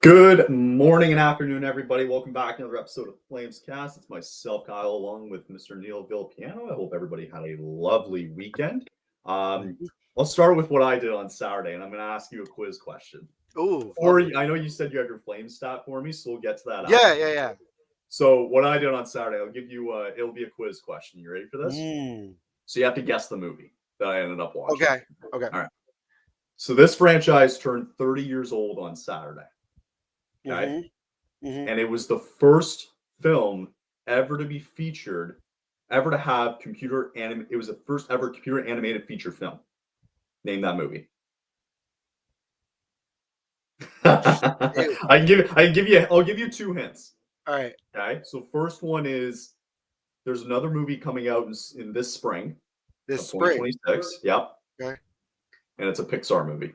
Good morning and afternoon, everybody. Welcome back to another episode of Flames Cast. It's myself, Kyle, along with Mr. Neil Villapiano. I hope everybody had a lovely weekend. I'll start with what I did on Saturday, and I'm going to ask you a quiz question. Oh, I know you said you have your Flames stat for me, so we'll get to that. Yeah. So what I did on Saturday, I'll give you. It'll be a quiz question. You ready for this? So you have to guess the movie that I ended up watching. Okay. All right. So this franchise turned 30 years old on Saturday. Okay. And it was the first film ever to be featured, ever to have it was the first ever computer animated feature film. Name that movie. I'll give you two hints. All right. Okay. So first one is there's another movie coming out in this spring. This spring. 2026. Yep. Okay. And it's a Pixar movie.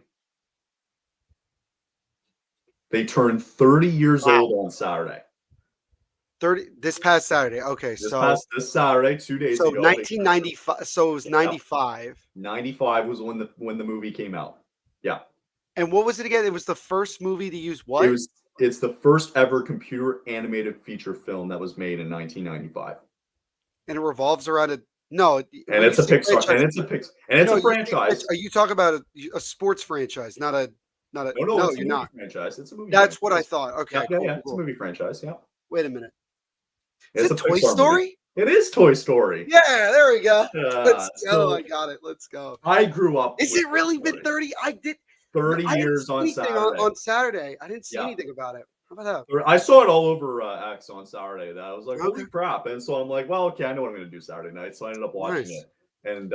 They turned 30 years old on Saturday. This past Saturday. Okay, this Saturday, 2 days ago. 1995. So it was 95. 95 was when the movie came out. Yeah. And what was it again? It was the first movie to use what? It's the first ever computer animated feature film that was made in 1995. And it revolves around a no. And it's a Pixar. And it's a Pixar. And it's a franchise. Are you talking about a sports franchise, not a? No, it's a movie franchise. It's a movie. That's what I thought. Okay, yeah. It's a movie franchise. Yeah. Wait a minute. Is it Toy Story? It is Toy Story. Yeah, there we go. Let's go. I got it. Let's go. I grew up. Is it really been 30? I did 30 years on Saturday. On Saturday, I didn't see anything about it. How about that? I saw it all over X on Saturday. That I was like, holy crap! And so I'm like, well, okay, I know what I'm going to do Saturday night. So I ended up watching it, and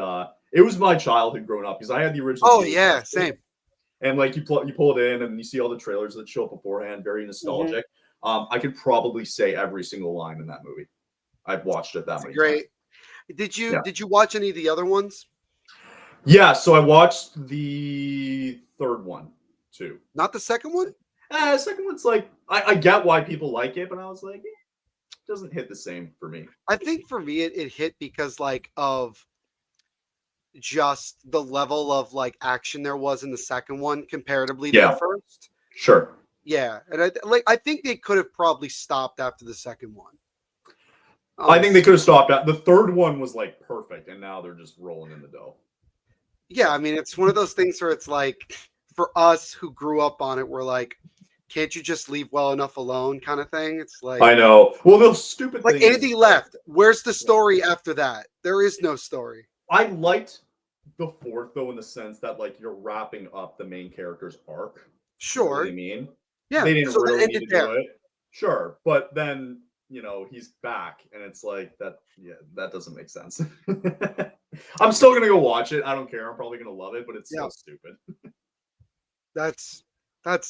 it was my childhood growing up because I had the original. Oh yeah, same. And like you pull it in and you see all the trailers that show up beforehand, very nostalgic. I could probably say every single line in that movie. I've watched it that many times. Did you watch any of the other ones? Yeah, so I watched the third one too. Not the second one? The second one's like I get why people like it, but I was like, it doesn't hit the same for me. I think for me it hit because like of just the level of like action there was in the second one comparatively to the first. Sure. Yeah, and I think they could have probably stopped after the second one. I think they could have stopped at the third one was like perfect, and now they're just rolling in the dough. Yeah, I mean it's one of those things where it's like for us who grew up on it, we're like, can't you just leave well enough alone kind of thing? It's like I know. Well, those stupid like things. Andy left. Where's the story after that? There is no story. I liked the fourth though, in the sense that like you're wrapping up the main character's arc. Sure. You know what I mean? Yeah. They didn't really need to do it. Sure. But then, he's back and it's like that. Yeah, that doesn't make sense. I'm still going to go watch it. I don't care. I'm probably going to love it, but it's so stupid. That's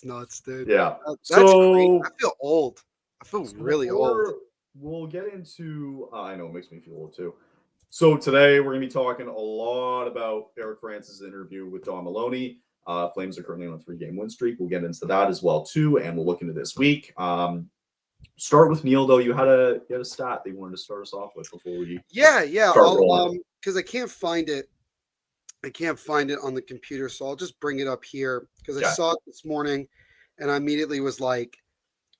nuts, dude. Yeah. That's crazy. I feel old. I feel really old. We'll get into, I know it makes me feel old too. So today we're going to be talking a lot about Eric Francis' interview with Don Maloney. Flames are currently on a 3-game win streak. We'll get into that as well too, and we'll look into this week. Start with Neil though. You had a stat that you wanted to start us off with before we because I can't find it. I can't find it on the computer, so I'll just bring it up here because I saw it this morning, and I immediately was like,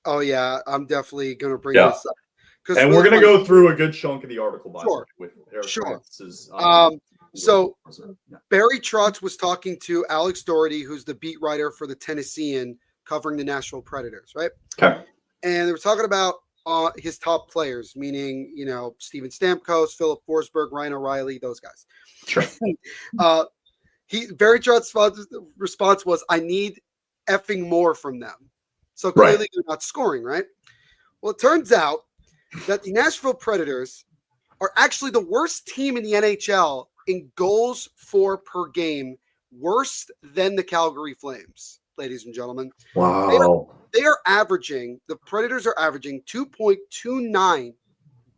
"Oh yeah, I'm definitely going to bring this up." And we're going to go through a good chunk of the article with Eric Francis'. So Barry Trotz was talking to Alex Doherty, who's the beat writer for the Tennessean covering the Nashville Predators, right? Okay. And they were talking about his top players, meaning, Steven Stamkos, Philip Forsberg, Ryan O'Reilly, those guys. Sure. Barry Trotz's response was, I need effing more from them. So clearly they're not scoring, right? Well, it turns out that the Nashville Predators are actually the worst team in the NHL in goals for per game, worse than the Calgary Flames, ladies and gentlemen. Wow. The Predators are averaging 2.29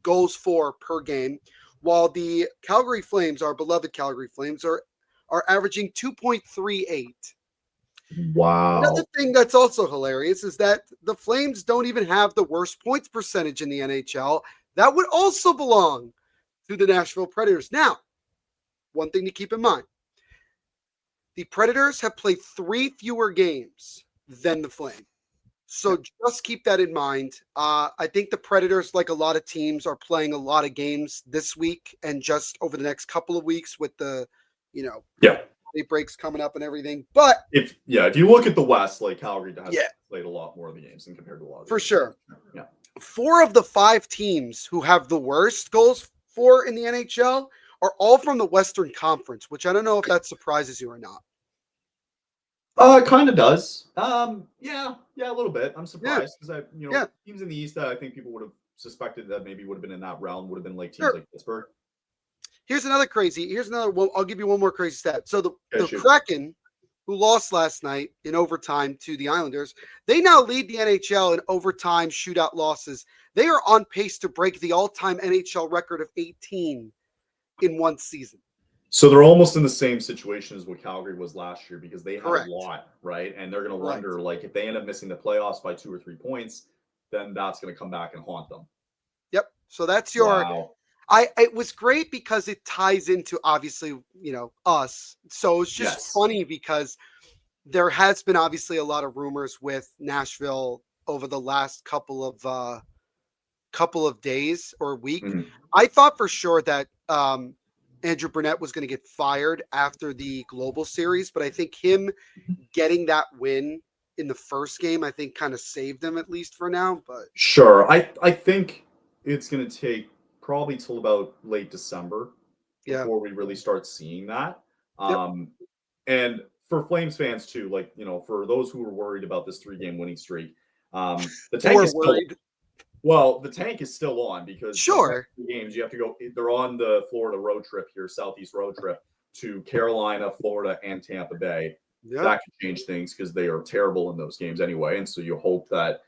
goals for per game, while the Calgary Flames, our beloved Calgary Flames, are averaging 2.38. Wow. Another thing that's also hilarious is that the Flames don't even have the worst points percentage in the NHL. That would also belong to the Nashville Predators. Now, one thing to keep in mind. The Predators have played 3 fewer games than the Flames. So just keep that in mind. I think the Predators, like a lot of teams, are playing a lot of games this week and just over the next couple of weeks with the, Yeah. breaks coming up and everything. But If you look at the West, like Calgary has played a lot more of the games than compared to a lot of for the sure. Yeah. 4 of the 5 teams who have the worst goals for in the NHL are all from the Western Conference, which I don't know if that surprises you or not. It kind of does. Yeah, a little bit. I'm surprised because teams in the East that I think people would have suspected that maybe would have been in that realm would have been like teams like Pittsburgh. Here's another one. I'll give you one more crazy stat. So the Kraken, who lost last night in overtime to the Islanders, they now lead the NHL in overtime shootout losses. They are on pace to break the all-time NHL record of 18 in one season. So they're almost in the same situation as what Calgary was last year because they had Correct. a lot, right? And they're going to wonder, like, if they end up missing the playoffs by 2 or 3 points, then that's going to come back and haunt them. Yep. So that's your. Wow. It was great because it ties into obviously, us. So it's just funny because there has been obviously a lot of rumors with Nashville over the last couple of days or week. Mm-hmm. I thought for sure that Andrew Burnett was going to get fired after the Global Series, but I think him getting that win in the first game, I think kind of saved them at least for now. But sure, I think it's going to take probably till about late December before we really start seeing that. And for Flames fans too, like, for those who were worried about this 3-game winning streak, the tank is still, the tank is still on because games you have to go. They're on the Florida road trip here, Southeast road trip to Carolina, Florida, and Tampa Bay. That could change things because they are terrible in those games anyway, and so you hope that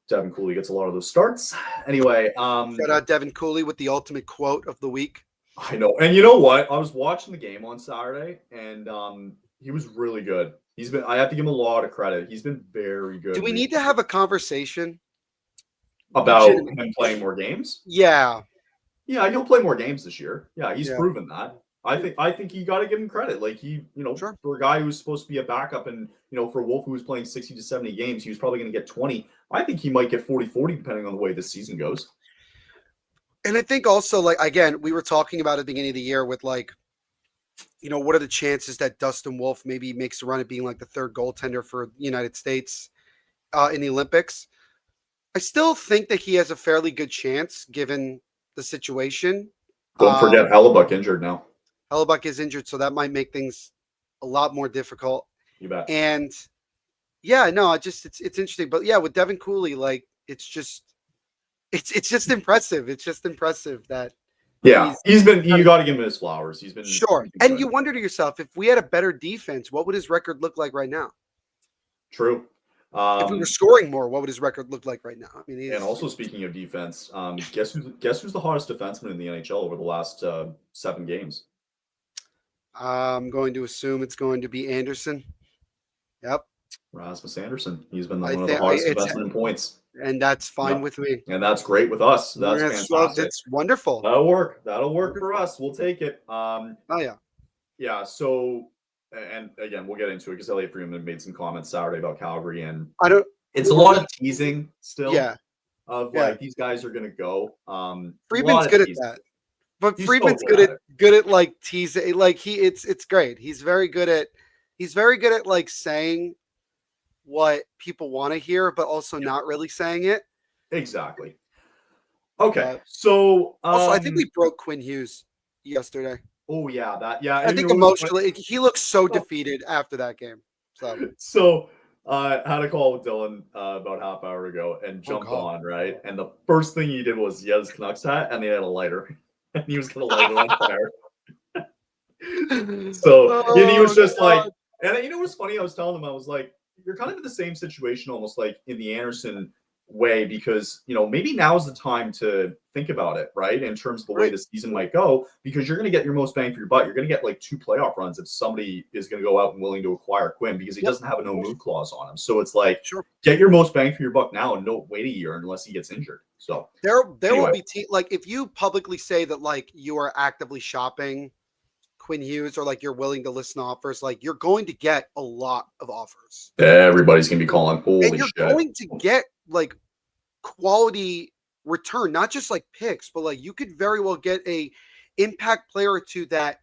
Devin Cooley gets a lot of those starts. Anyway, shout out Devin Cooley with the ultimate quote of the week. I know, and you know what? I was watching the game on Saturday, and he was really good. I have to give him a lot of credit. He's been very good. Do we need to have a conversation about him playing more games? Yeah, he'll play more games this year. Yeah, he's proven that. I think you got to give him credit. Like for a guy who's supposed to be a backup and, for Wolf who was playing 60 to 70 games, he was probably going to get 20. I think he might get 40 depending on the way this season goes. And I think also, like, again, we were talking about at the beginning of the year with, like, what are the chances that Dustin Wolf maybe makes a run at being like the 3rd goaltender for the United States in the Olympics? I still think that he has a fairly good chance given the situation. Don't forget Hellebuck injured now. Hellebuck is injured, so that might make things a lot more difficult. You bet. And it's interesting. But yeah, with Devin Cooley, like, it's just impressive. It's just impressive that he's been. You got to give him his flowers. He's been and you wonder to yourself, if we had a better defense, what would his record look like right now? True. If we were scoring more, what would his record look like right now? I mean, and also speaking of defense, guess who's the hottest defenseman in the NHL over the last 7 games? I'm going to assume it's going to be Anderson. Yep. Rasmus Anderson. He's been one of the hottest defensemen in points. And that's fine with me. And that's great with us. That's fantastic. It's wonderful. That'll work for us. We'll take it. Yeah. So, and again, we'll get into it because Elliot Freeman made some comments Saturday about Calgary, and it's a lot of teasing still. Yeah. Like these guys are going to go. Freeman's good at that. But Freeman's good at like teasing. Like it's great. He's very good at like saying what people want to hear, but also not really saying it. Exactly. Okay. So also, I think we broke Quinn Hughes yesterday. Oh yeah, I think emotionally, he looks so defeated after that game. So had a call with Dylan about half hour ago and jumped on, right? And the first thing he did was he had his Canucks hat and he had a lighter. And he was going to light it on fire. And he was just like, and you know what's funny? I was telling him, I was like, you're kind of in the same situation almost like in the Anderson way, because, maybe now's the time to think about it, right? In terms of the way the season might go, because you're going to get your most bang for your buck. You're going to get like 2 playoff runs if somebody is going to go out and willing to acquire Quinn, because he doesn't have a no move clause on him. So it's like, get your most bang for your buck now and don't wait a year unless he gets injured. So there will be like, if you publicly say that like you are actively shopping Quinn Hughes or like you're willing to listen to offers, like you're going to get a lot of offers. Everybody's gonna be calling. And Holy you're shit! going to get like quality return, not just like picks, but like you could very well get a impact player or two that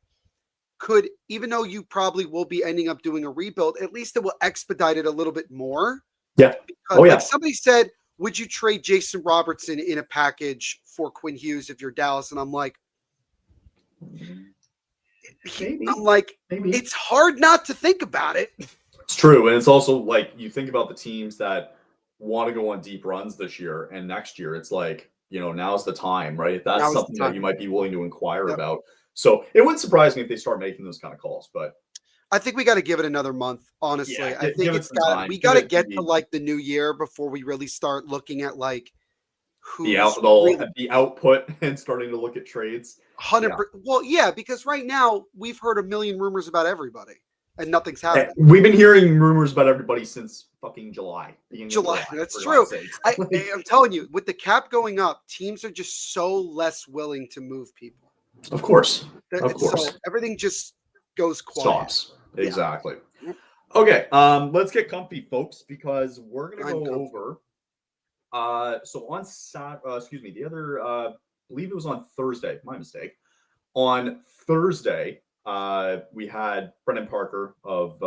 could, even though you probably will be ending up doing a rebuild, at least it will expedite it a little bit more. Yeah. Because, Oh yeah. like somebody said, would you trade Jason Robertson in a package for Quinn Hughes if you're Dallas? And I'm like, Maybe. Maybe. it's hard not to think about it. It's true, and it's also like you think about the teams that want to go on deep runs this year and next year. It's like, now's the time, right? If that's something that you might be willing to inquire about. So it wouldn't surprise me if they start making those kind of calls, but I think we got to give it another month. Honestly, yeah, I think we got to get to like the new year before we really start looking at like the output and starting to look at trades. 100%. Well, yeah, because right now we've heard a million rumors about everybody and nothing's happened. We've been hearing rumors about everybody since fucking July. July, that's true. I'm telling you, with the cap going up, teams are just so less willing to move people. Of course. So everything just goes quiet. Stops. Exactly. Okay, let's get comfy, folks, because we're gonna go over. So on the other, I believe it was on Thursday. My mistake. On Thursday, we had Brendan Parker of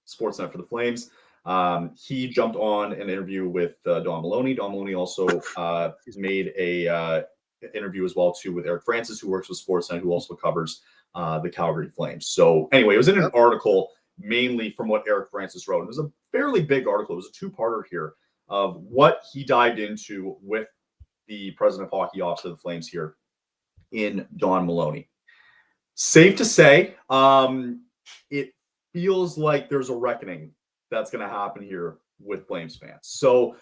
Sportsnet for the Flames. He jumped on an interview with Don Maloney. Don Maloney also made a interview as well too with Eric Francis, who works with Sportsnet, who also covers the Calgary Flames. So anyway, it was in an article mainly from what Eric Francis wrote. It was a fairly big article. It was a two-parter here of what he dived into with the president of hockey office of the Flames here in Don Maloney. Safe to say, it feels like there's a reckoning that's going to happen here with Flames fans. So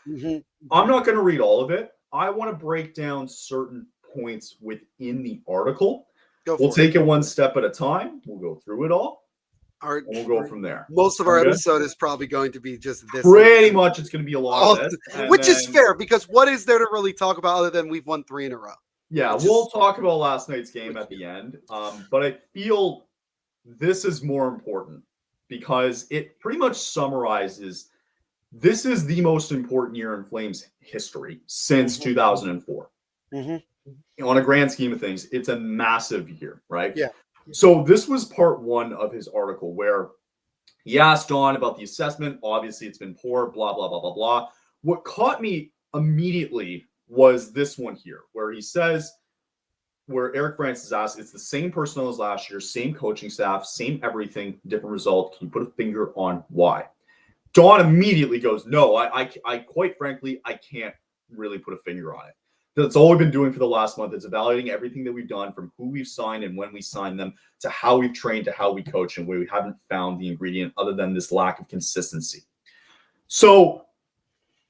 I'm not going to read all of it. I want to break down certain points within the article. We'll take it one step at a time. We'll go through it all. And we'll go from there. Most of our episode is probably going to be just this. Pretty much it's going to be a lot of this. Which is fair, because what is there to really talk about other than we've won 3 in a row? Yeah, we'll talk about last night's game at the end. But I feel this is more important because it pretty much summarizes this is the most important year in Flames history since 2004. On a grand scheme of things, it's a massive year, right? Yeah. So this was part one of his article where he asked Don about the assessment. Obviously, it's been poor, blah, blah, blah, blah, blah. What caught me immediately was this one here, where he says, where Eric Francis asked, it's the same personnel as last year, same coaching staff, same everything, different result. Can you put a finger on why? Don immediately goes, no, I quite frankly, I can't really put a finger on it. That's all we've been doing for the last month. It's evaluating everything that we've done from who we've signed and when we signed them to how we've trained to how we coach, and we haven't found the ingredient other than this lack of consistency. So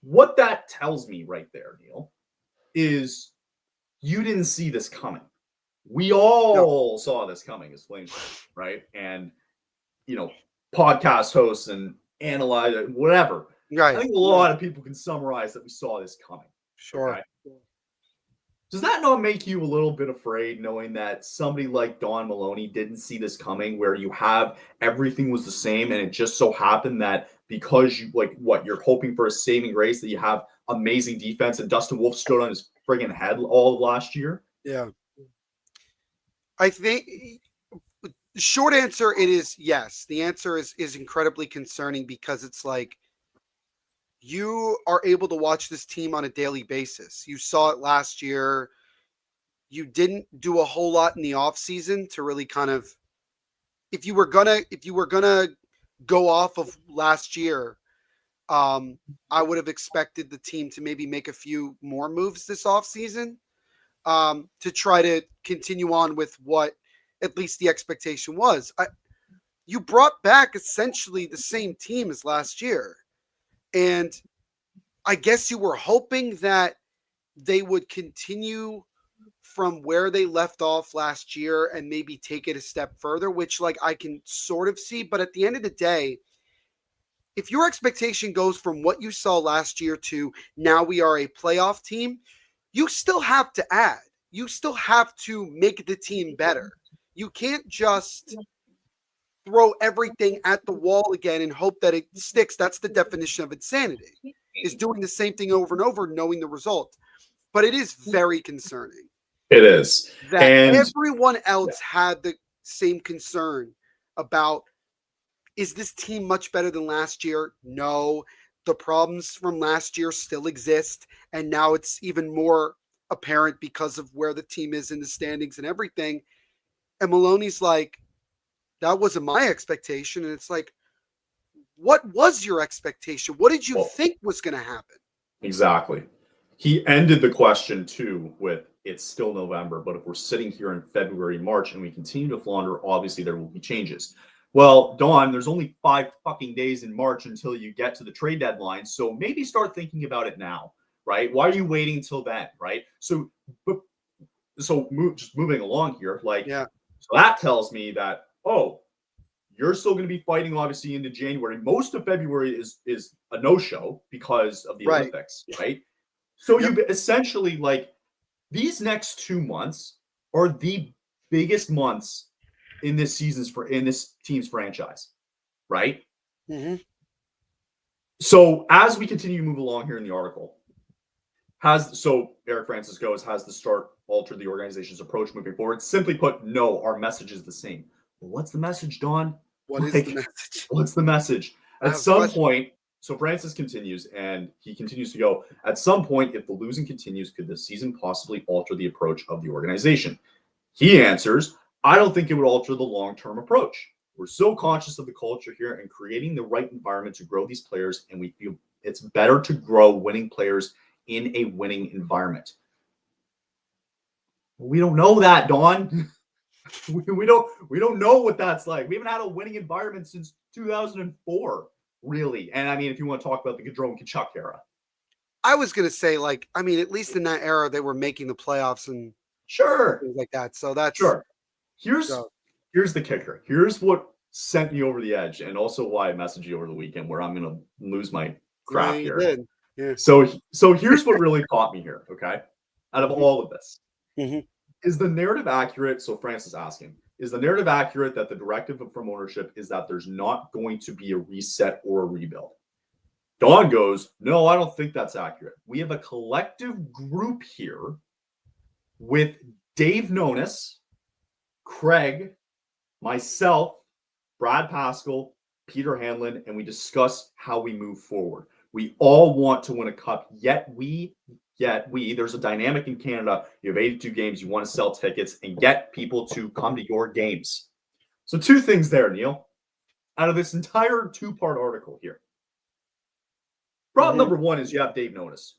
what that tells me right there, Neil, is you didn't see this coming. We all saw this coming as Flames fans, right? And, podcast hosts and analyze it, whatever. Right. I think a lot of people can summarize that we saw this coming. Sure. Okay? Does that not make you a little bit afraid knowing that somebody like Don Maloney didn't see this coming, where you have everything was the same and it just so happened that because you're hoping for a saving grace that you have amazing defense and Dustin Wolf stood on his friggin' head all of last year? Yeah. I think the short answer, it is yes. The answer is incredibly concerning because it's like you are able to watch this team on a daily basis. You saw it last year. You didn't do a whole lot in the offseason to really kind of, if you were gonna go off of last year, I would have expected the team to maybe make a few more moves this offseason to try to continue on with what at least the expectation was. You brought back essentially the same team as last year. And I guess you were hoping that they would continue from where they left off last year and maybe take it a step further, which I can sort of see. But at the end of the day, if your expectation goes from what you saw last year to now we are a playoff team, you still have to add. You still have to make the team better. You can't just throw everything at the wall again and hope that it sticks. That's the definition of insanity, is doing the same thing over and over, knowing the result. But it is very concerning. It is. That And everyone else had the same concern about, is this team much better than last year? No. The problems from last year still exist. And now it's even more apparent because of where the team is in the standings and everything. And Maloney's like, that wasn't my expectation. And it's like, what was your expectation? What did you think was going to happen? Exactly. He ended the question too with, it's still November, but if we're sitting here in February, March, and we continue to flounder, obviously there will be changes. Well, Don, there's only 5 fucking days in March until you get to the trade deadline. So maybe start thinking about it now, right? Why are you waiting till then, right? So just moving along here, like, Yeah. So that tells me that, oh, you're still going to be fighting obviously into January. Most of February is a no-show because of the Olympics, right? So you essentially, like, these next 2 months are the biggest months in this team's franchise, right? Mm-hmm. So as we continue to move along here in the article, Eric Francis goes, has the start altered the organization's approach moving forward? Simply put, no, our message is the same. Well, what's the message, Don? What is the message? What's the message? At some point, so Francis continues, and he continues to go, at some point, if the losing continues, could the season possibly alter the approach of the organization? He answers, I don't think it would alter the long-term approach. We're so conscious of the culture here and creating the right environment to grow these players, and we feel it's better to grow winning players in a winning environment. We don't know that, Don. we don't know what that's like. We haven't had a winning environment since 2004, really. And I mean, if you want to talk about the Gaudreau and Kachuk era, I was gonna say, like, I mean, at least in that era, they were making the playoffs and things like that. So that's Here's the kicker. Here's what sent me over the edge, and also why I messaged you over the weekend, where I'm gonna lose my crap here. Yeah. So here's what really caught me here. Okay, out of all of this, is the narrative accurate? So Francis asking, is the narrative accurate that the directive from ownership is that there's not going to be a reset or a rebuild? Don goes, no, I don't think that's accurate. We have a collective group here with Dave Nonis, Craig, myself, Brad Pascal, Peter Hanlon, and we discuss how we move forward. We all want to win a cup, yet there's a dynamic in Canada. You have 82 games, you want to sell tickets and get people to come to your games. So 2 things there, Neil, out of this entire 2-part article here. Problem number 1 is you have Dave Nonis.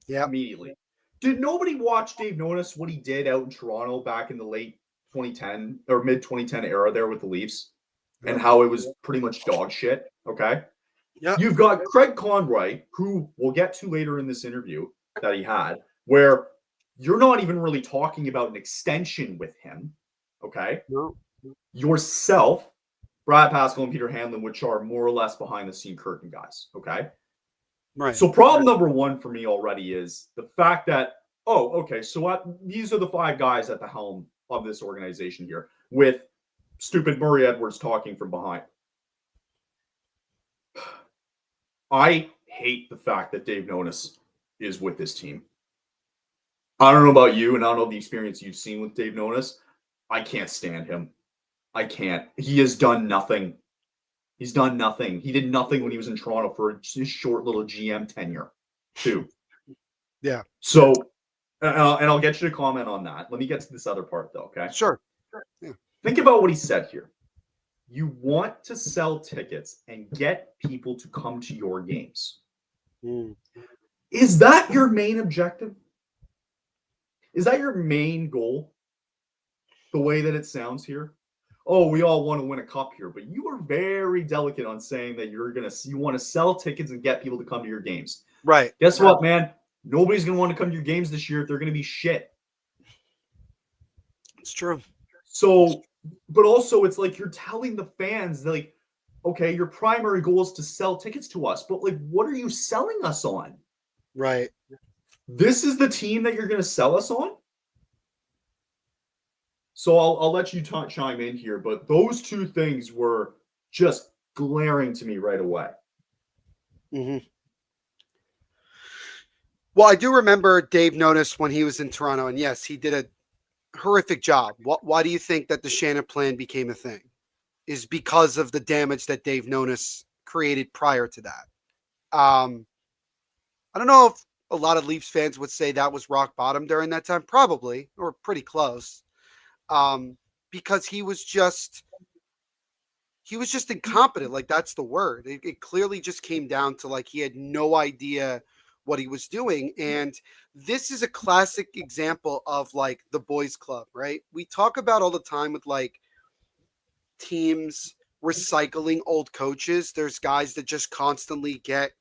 Yeah. Immediately. Did nobody watch Dave Nonis, what he did out in Toronto back in the late 2010 or mid 2010 era there with the Leafs, and how it was pretty much dog shit? Okay. Yeah. You've got Craig Conroy, who we'll get to later in this interview that he had, where you're not even really talking about an extension with him. Okay. No. Yourself, Brad Pascal, and Peter Hanlon, which are more or less behind the scene curtain guys. Okay. Right. So problem number 1 for me already is the fact that, these are the 5 guys at the helm of this organization here, with stupid Murray Edwards talking from behind. I hate the fact that Dave Nonis is with this team. I don't know about you, and I don't know the experience you've seen with Dave Nonis. I can't stand him. I can't. He has done nothing. He's done nothing. He did nothing when he was in Toronto for his short little GM tenure, too. Yeah. So, and I'll get you to comment on that. Let me get to this other part, though, okay? Sure. Yeah. Think about what he said here. You want to sell tickets and get people to come to your games. Is that your main objective? Is that your main goal? The way that it sounds here? Oh, we all want to win a cup here, but you are very delicate on saying that you want to sell tickets and get people to come to your games. Right. Guess what, man? Nobody's going to want to come to your games this year if they're going to be shit. It's true. So, but also it's like you're telling the fans, like, okay, your primary goal is to sell tickets to us, but like, what are you selling us on? Right. This is the team that you're going to sell us on? So I'll let you chime in here, but those two things were just glaring to me right away. Mm-hmm. Well, I do remember Dave Notice when he was in Toronto, and yes, he did a horrific job. Why do you think that the Shannon plan became a thing? Is because of the damage that Dave Notice created prior to that. I don't know if a lot of Leafs fans would say that was rock bottom during that time. Probably, or pretty close. Because he was just incompetent. Like, that's the word. It clearly just came down to, like, he had no idea what he was doing. And this is a classic example of, like, the boys club, right? We talk about all the time with, like, teams recycling old coaches. There's guys that just constantly get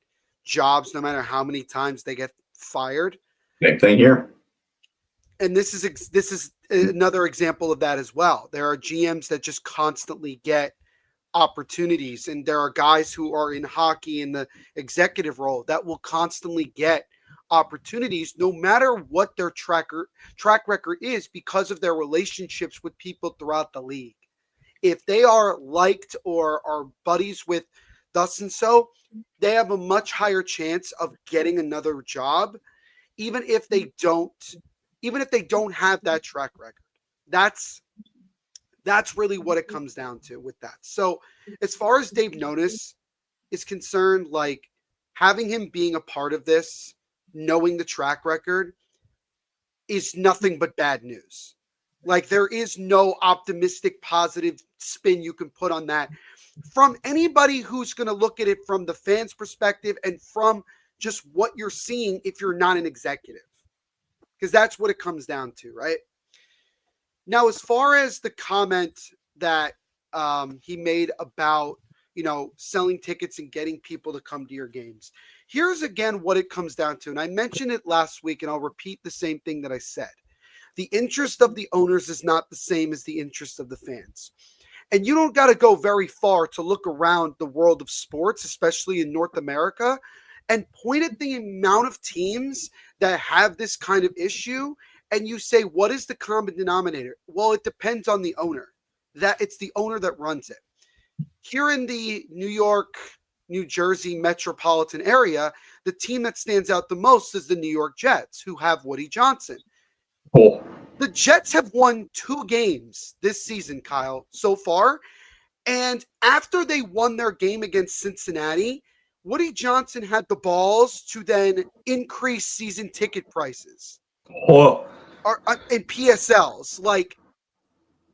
jobs no matter how many times they get fired. Same thing here. And this is another example of that as well. There are GMs that just constantly get opportunities, and there are guys who are in hockey in the executive role that will constantly get opportunities no matter what their track record is, because of their relationships with people throughout the league. If they are liked or are buddies with thus and so, they have a much higher chance of getting another job, even if they don't have that track record. That's really what it comes down to with that. So as far as Dave Notice is concerned, like, having him being a part of this, knowing the track record, is nothing but bad news. Like, there is no optimistic, positive spin you can put on that from anybody who's going to look at it from the fans' perspective and from just what you're seeing if you're not an executive. Because that's what it comes down to, right? Now, as far as the comment that he made about, selling tickets and getting people to come to your games, here's again what it comes down to. And I mentioned it last week, and I'll repeat the same thing that I said. The interest of the owners is not the same as the interest of the fans. And you don't got to go very far to look around the world of sports, especially in North America, and point at the amount of teams that have this kind of issue. And you say, what is the common denominator? Well, it depends on the owner. That it's the owner that runs it. Here in the New York, New Jersey metropolitan area, the team that stands out the most is the New York Jets, who have Woody Johnson. Cool. The Jets have won 2 games this season, Kyle, so far. And after they won their game against Cincinnati, Woody Johnson had the balls to then increase season ticket prices. Oh. In PSLs. Like,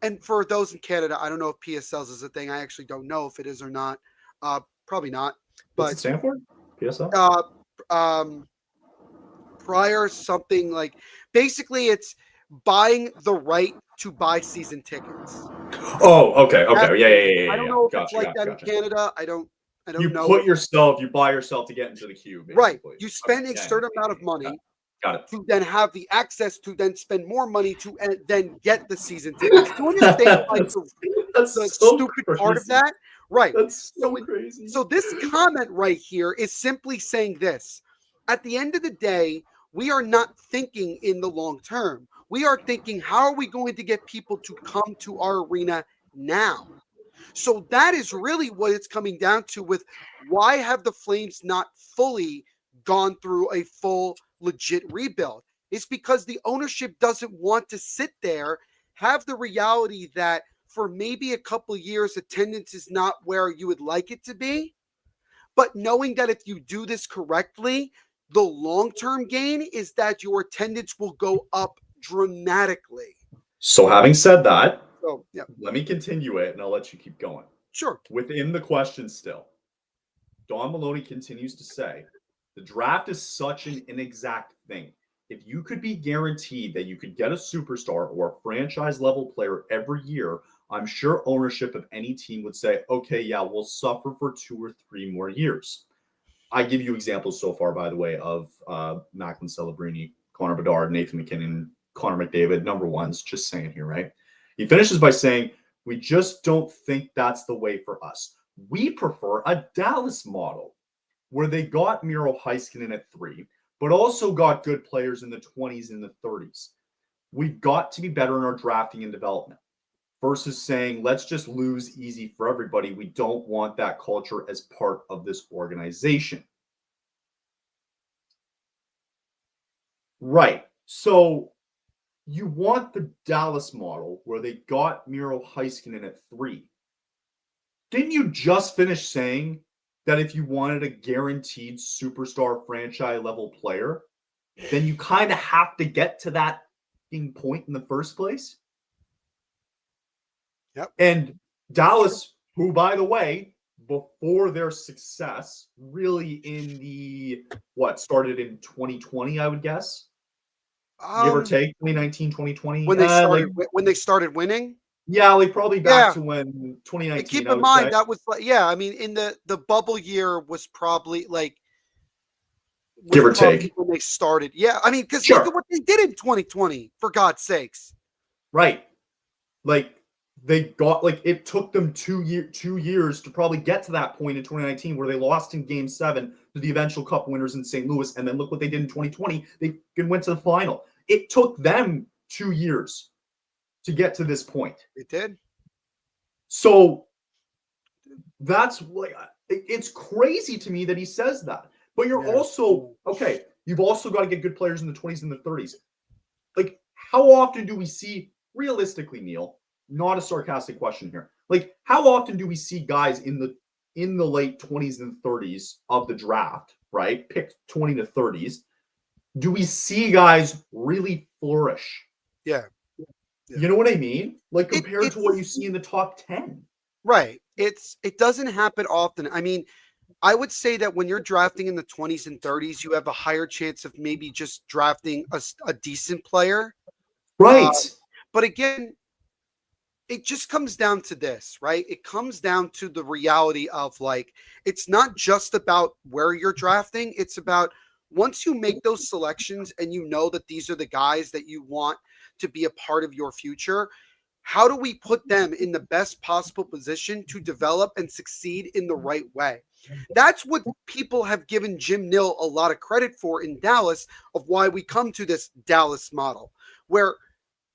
and for those in Canada, I don't know if PSLs is a thing. I actually don't know if it is or not. Probably not. But what's it stand for? PSL? Prior something like, basically it's buying the right to buy season tickets. Oh, okay. Yeah. I don't know if it's like that in Canada. I don't you know. You buy yourself to get into the queue. Basically. Right. You spend a certain amount of money. Got it. To then have the access to then spend more money to then get the season tickets. Do you understand that's the so stupid crazy. part of that? Right. That's so crazy. So this comment right here is simply saying this. At the end of the day, we are not thinking in the long term. We are thinking, how are we going to get people to come to our arena now? So that is really what it's coming down to with why have the Flames not fully gone through a full legit rebuild? It's because the ownership doesn't want to sit there, have the reality that for maybe a couple of years, attendance is not where you would like it to be. But knowing that if you do this correctly, the long-term gain is that your attendance will go up dramatically. So having said that, yeah. Let me continue it and I'll let you keep going. Sure. Within the question still, Don Maloney continues to say, the draft is such an inexact thing. If you could be guaranteed that you could get a superstar or a franchise level player every year, I'm sure ownership of any team would say, okay, yeah, we'll suffer for 2 or 3 more years. I give you examples so far, by the way, of Macklin Celebrini, Connor Bedard, Nathan McKinnon, Connor McDavid, number ones, just saying here, right? He finishes by saying, we just don't think that's the way for us. We prefer a Dallas model where they got Miro Heiskanen at 3, but also got good players in the 20s and the 30s. we've got to be better in our drafting and development versus saying, let's just lose easy for everybody. We don't want that culture as part of this organization. Right. So you want the Dallas model where they got Miro Heiskanen at 3. Didn't you just finish saying that if you wanted a guaranteed superstar franchise level player, then you kind of have to get to that point in the first place? Yep. And Dallas, who, by the way, before their success, really in the, started in 2020, I would guess? Give or take, 2019, 2020? When they started winning? Yeah, like probably back to when 2019. And keep in mind, that was like, I mean, in the bubble year was probably like, give or take, when they started. Yeah, I mean, because look at what they did in 2020, for God's sakes. Right. Like, they got, like, it took them 2 years to probably get to that point in 2019 where they lost in Game 7 to the eventual Cup winners in St. Louis, and then look what they did in 2020. They went to the final. It took them 2 years to get to this point. It did. So that's like, it's crazy to me that he says that. But you're also, okay, you've also got to get good players in the 20s and the 30s. Like, how often do we see, realistically, Neil, not a sarcastic question here, like, how often do we see guys in the late 20s and 30s of the draft, right, picked 20 to 30s, do we see guys really flourish? Yeah. You know what I mean? Like, compared to what you see in the top 10. Right. It doesn't happen often. I mean, I would say that when you're drafting in the 20s and 30s, you have a higher chance of maybe just drafting a decent player. Right. But again, it just comes down to this, right? It comes down to the reality of, like, it's not just about where you're drafting. It's about once you make those selections and you know that these are the guys that you want to be a part of your future, how do we put them in the best possible position to develop and succeed in the right way? That's what people have given Jim Nill a lot of credit for in Dallas, of why we come to this Dallas model, where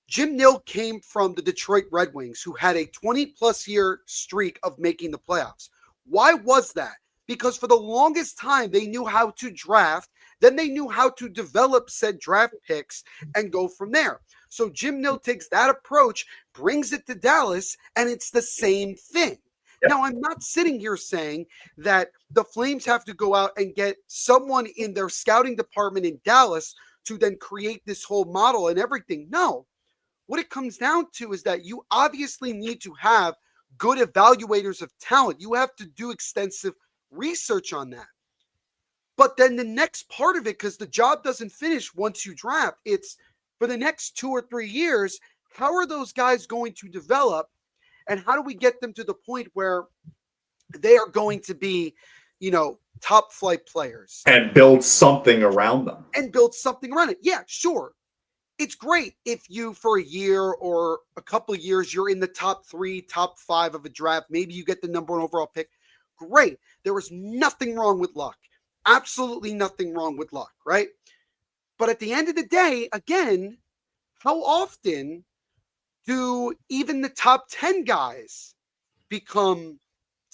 Jim Nill came from the Detroit Red Wings, who had a 20-plus year streak of making the playoffs. Why was that? Because for the longest time, they knew how to draft, then they knew how to develop said draft picks and go from there. So Jim Nill takes that approach, brings it to Dallas, and it's the same thing. Now, I'm not sitting here saying that the Flames have to go out and get someone in their scouting department in Dallas to then create this whole model and everything. No. What it comes down to is that you obviously need to have good evaluators of talent. You have to do extensive research on that. But then the next part of it, because the job doesn't finish once you draft, it's for the next 2 or 3 years, how are those guys going to develop? And how do we get them to the point where they are going to be, top flight players? And build something around them. Yeah, sure. It's great if you, for a year or a couple of years, you're in the top 3, top 5 of a draft. Maybe you get the number 1 overall pick. Great. There was nothing wrong with luck. Absolutely nothing wrong with luck, right? But at the end of the day, again, how often do even the top 10 guys become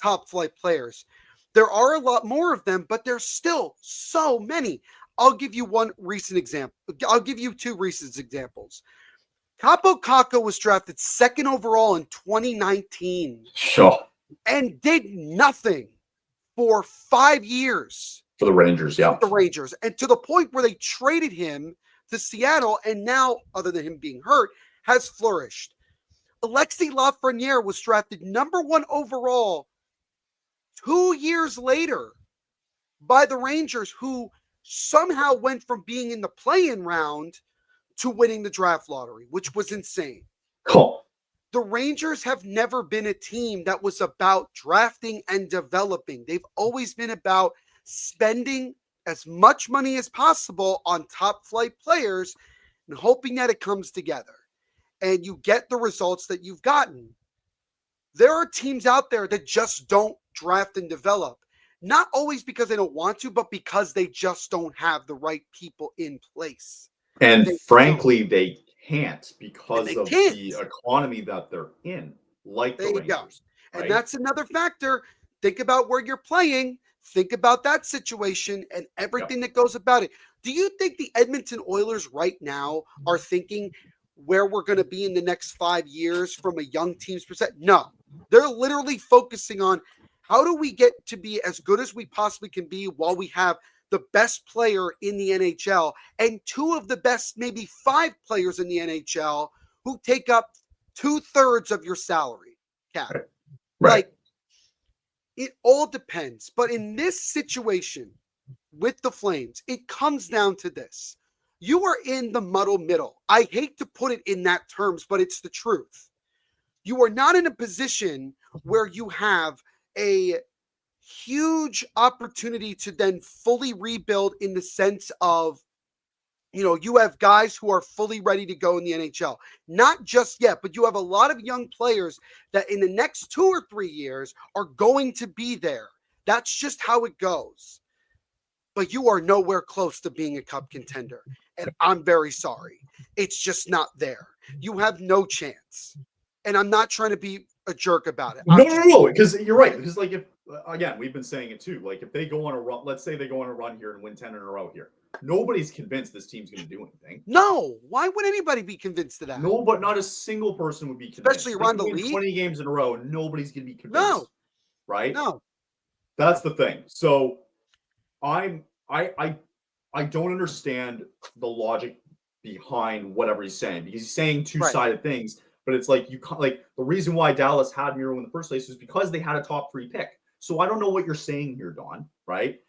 top flight players? There are a lot more of them, but there's still so many. I'll give you one recent example. I'll give you 2 recent examples. Kaapo Kakko was drafted 2nd overall in 2019. Sure. And did nothing for 5 years. For the Rangers, yeah. With the Rangers. And to the point where they traded him to Seattle, and now, other than him being hurt, has flourished. Alexis Lafreniere was drafted number 1 overall 2 years later by the Rangers, who somehow went from being in the play-in round to winning the draft lottery, which was insane. Cool. The Rangers have never been a team that was about drafting and developing. They've always been about spending as much money as possible on top flight players and hoping that it comes together and you get the results that you've gotten. There are teams out there that just don't draft and develop. Not always because they don't want to, but because they just don't have the right people in place. And frankly, they can't because of can't. the economy that they're in, like There the you go. Rangers. And Right? that's another factor. Think about where you're playing. Think about that situation and everything that goes about it. Do you think the Edmonton Oilers right now are thinking where we're going to be in the next 5 years from a young team's perspective? No. They're literally focusing on how do we get to be as good as we possibly can be while we have the best player in the NHL and two of the best, maybe 5 players in the NHL who take up 2/3 of your salary cap. Right. Like, it all depends. But in this situation with the Flames, it comes down to this. You are in the muddle middle. I hate to put it in that terms, but it's the truth. You are not in a position where you have a huge opportunity to then fully rebuild in the sense of, you have guys who are fully ready to go in the NHL. Not just yet, but you have a lot of young players that in the next 2 or 3 years are going to be there. That's just how it goes. But you are nowhere close to being a cup contender. And I'm very sorry. It's just not there. You have no chance. And I'm not trying to be a jerk about it. No, because you're right. Because like if again, we've been saying it too. Like if they go on a run, let's say they go on a run here and win 10 in a row here. Nobody's convinced this team's going to do anything. No, why would anybody be convinced of that? No, but not a single person would be convinced. Especially around the win league. 20 games in a row, nobody's going to be convinced. No. Right? No. That's the thing. So I don't understand the logic behind whatever he's saying because he's saying two-sided things. But it's like the reason why Dallas had Miro in the first place was because they had a top 3 pick. So I don't know what you're saying here, Don. Right?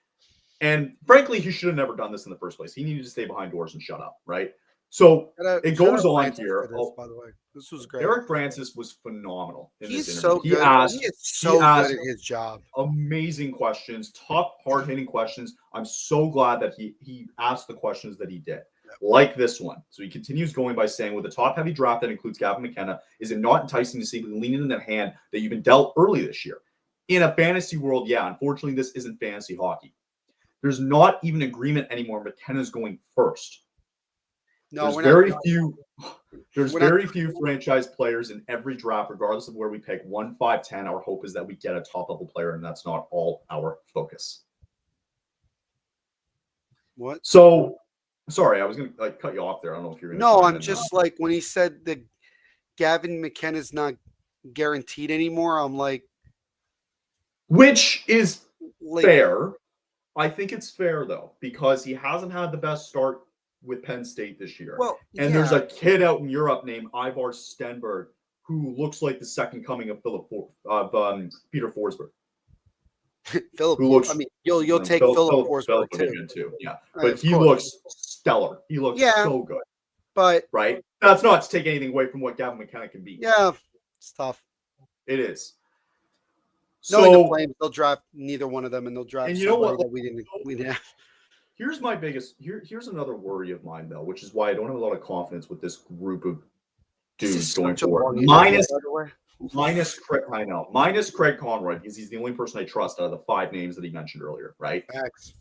And frankly, he should have never done this in the first place. He needed to stay behind doors and shut up. Right? So it goes on here. By the way, this was great. Eric Francis was phenomenal in He's this so interview. good. He is so good at his job. Amazing questions, tough, hard-hitting questions. I'm so glad that he asked the questions that he did. Like this one. So he continues going by saying, with a top-heavy draft that includes Gavin McKenna, is it not enticing to see the lean in that hand that you've been dealt early this year? In a fantasy world, yeah, unfortunately, this isn't fantasy hockey. There's not even agreement anymore. McKenna's going first. No, there's very few franchise players in every draft, regardless of where we pick 1, 5, 10. Our hope is that we get a top-level player, and that's not all our focus. What? So, sorry, I was going to cut you off there. I don't know if you're going to. No, I'm just like, when he said that Gavin McKenna's not guaranteed anymore, I'm like. Which is fair. I think it's fair, though, because he hasn't had the best start with Penn State this year. There's a kid out in Europe named Ivar Stenberg who looks like the second coming of Peter Forsberg. You'll take Philip Forsberg too. Yeah, but he looks stellar. He looks so good. But right, that's not to take anything away from what Gavin McKenna can be. Yeah, it's tough. It is. Knowing the Flames, they'll draft neither one of them, and they'll draft. And you know what? That we didn't have. Here's my biggest. Here's another worry of mine, though, which is why I don't have a lot of confidence with this group of dudes going forward. Minus Craig Conroy, because he's the only person I trust out of the 5 names that he mentioned earlier, right? Facts.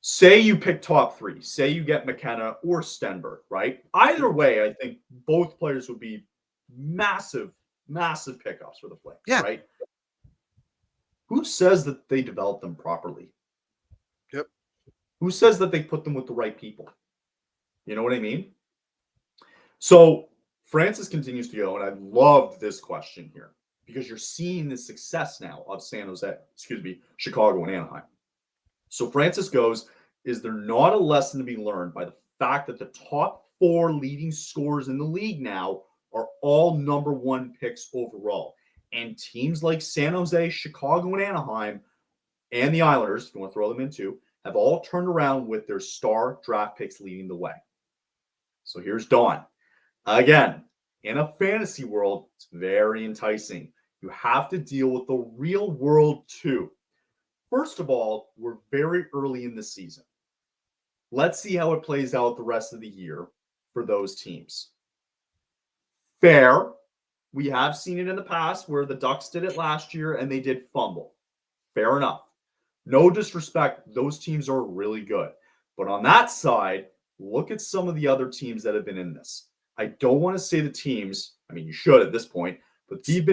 Say you pick top 3. Say you get McKenna or Stenberg, right? Either way, I think both players would be massive pickups for the Flames, right? Who says that they develop them properly? Yep. Who says that they put them with the right people? You know what I mean? So Francis continues to go, and I loved this question here because you're seeing the success now of Chicago and Anaheim. So Francis goes, is there not a lesson to be learned by the fact that the top 4 leading scorers in the league now are all number 1 picks overall? And teams like San Jose, Chicago, and Anaheim, and the Islanders, if you want to throw them in too, have all turned around with their star draft picks leading the way. So here's Don. Again, in a fantasy world, it's very enticing. You have to deal with the real world too. First of all, we're very early in the season. Let's see how it plays out the rest of the year for those teams. Fair. We have seen it in the past where the Ducks did it last year and they did fumble. Fair enough. No disrespect. Those teams are really good. But on that side, look at some of the other teams that have been in this. I don't want to say the teams. I mean, you should at this point, but they've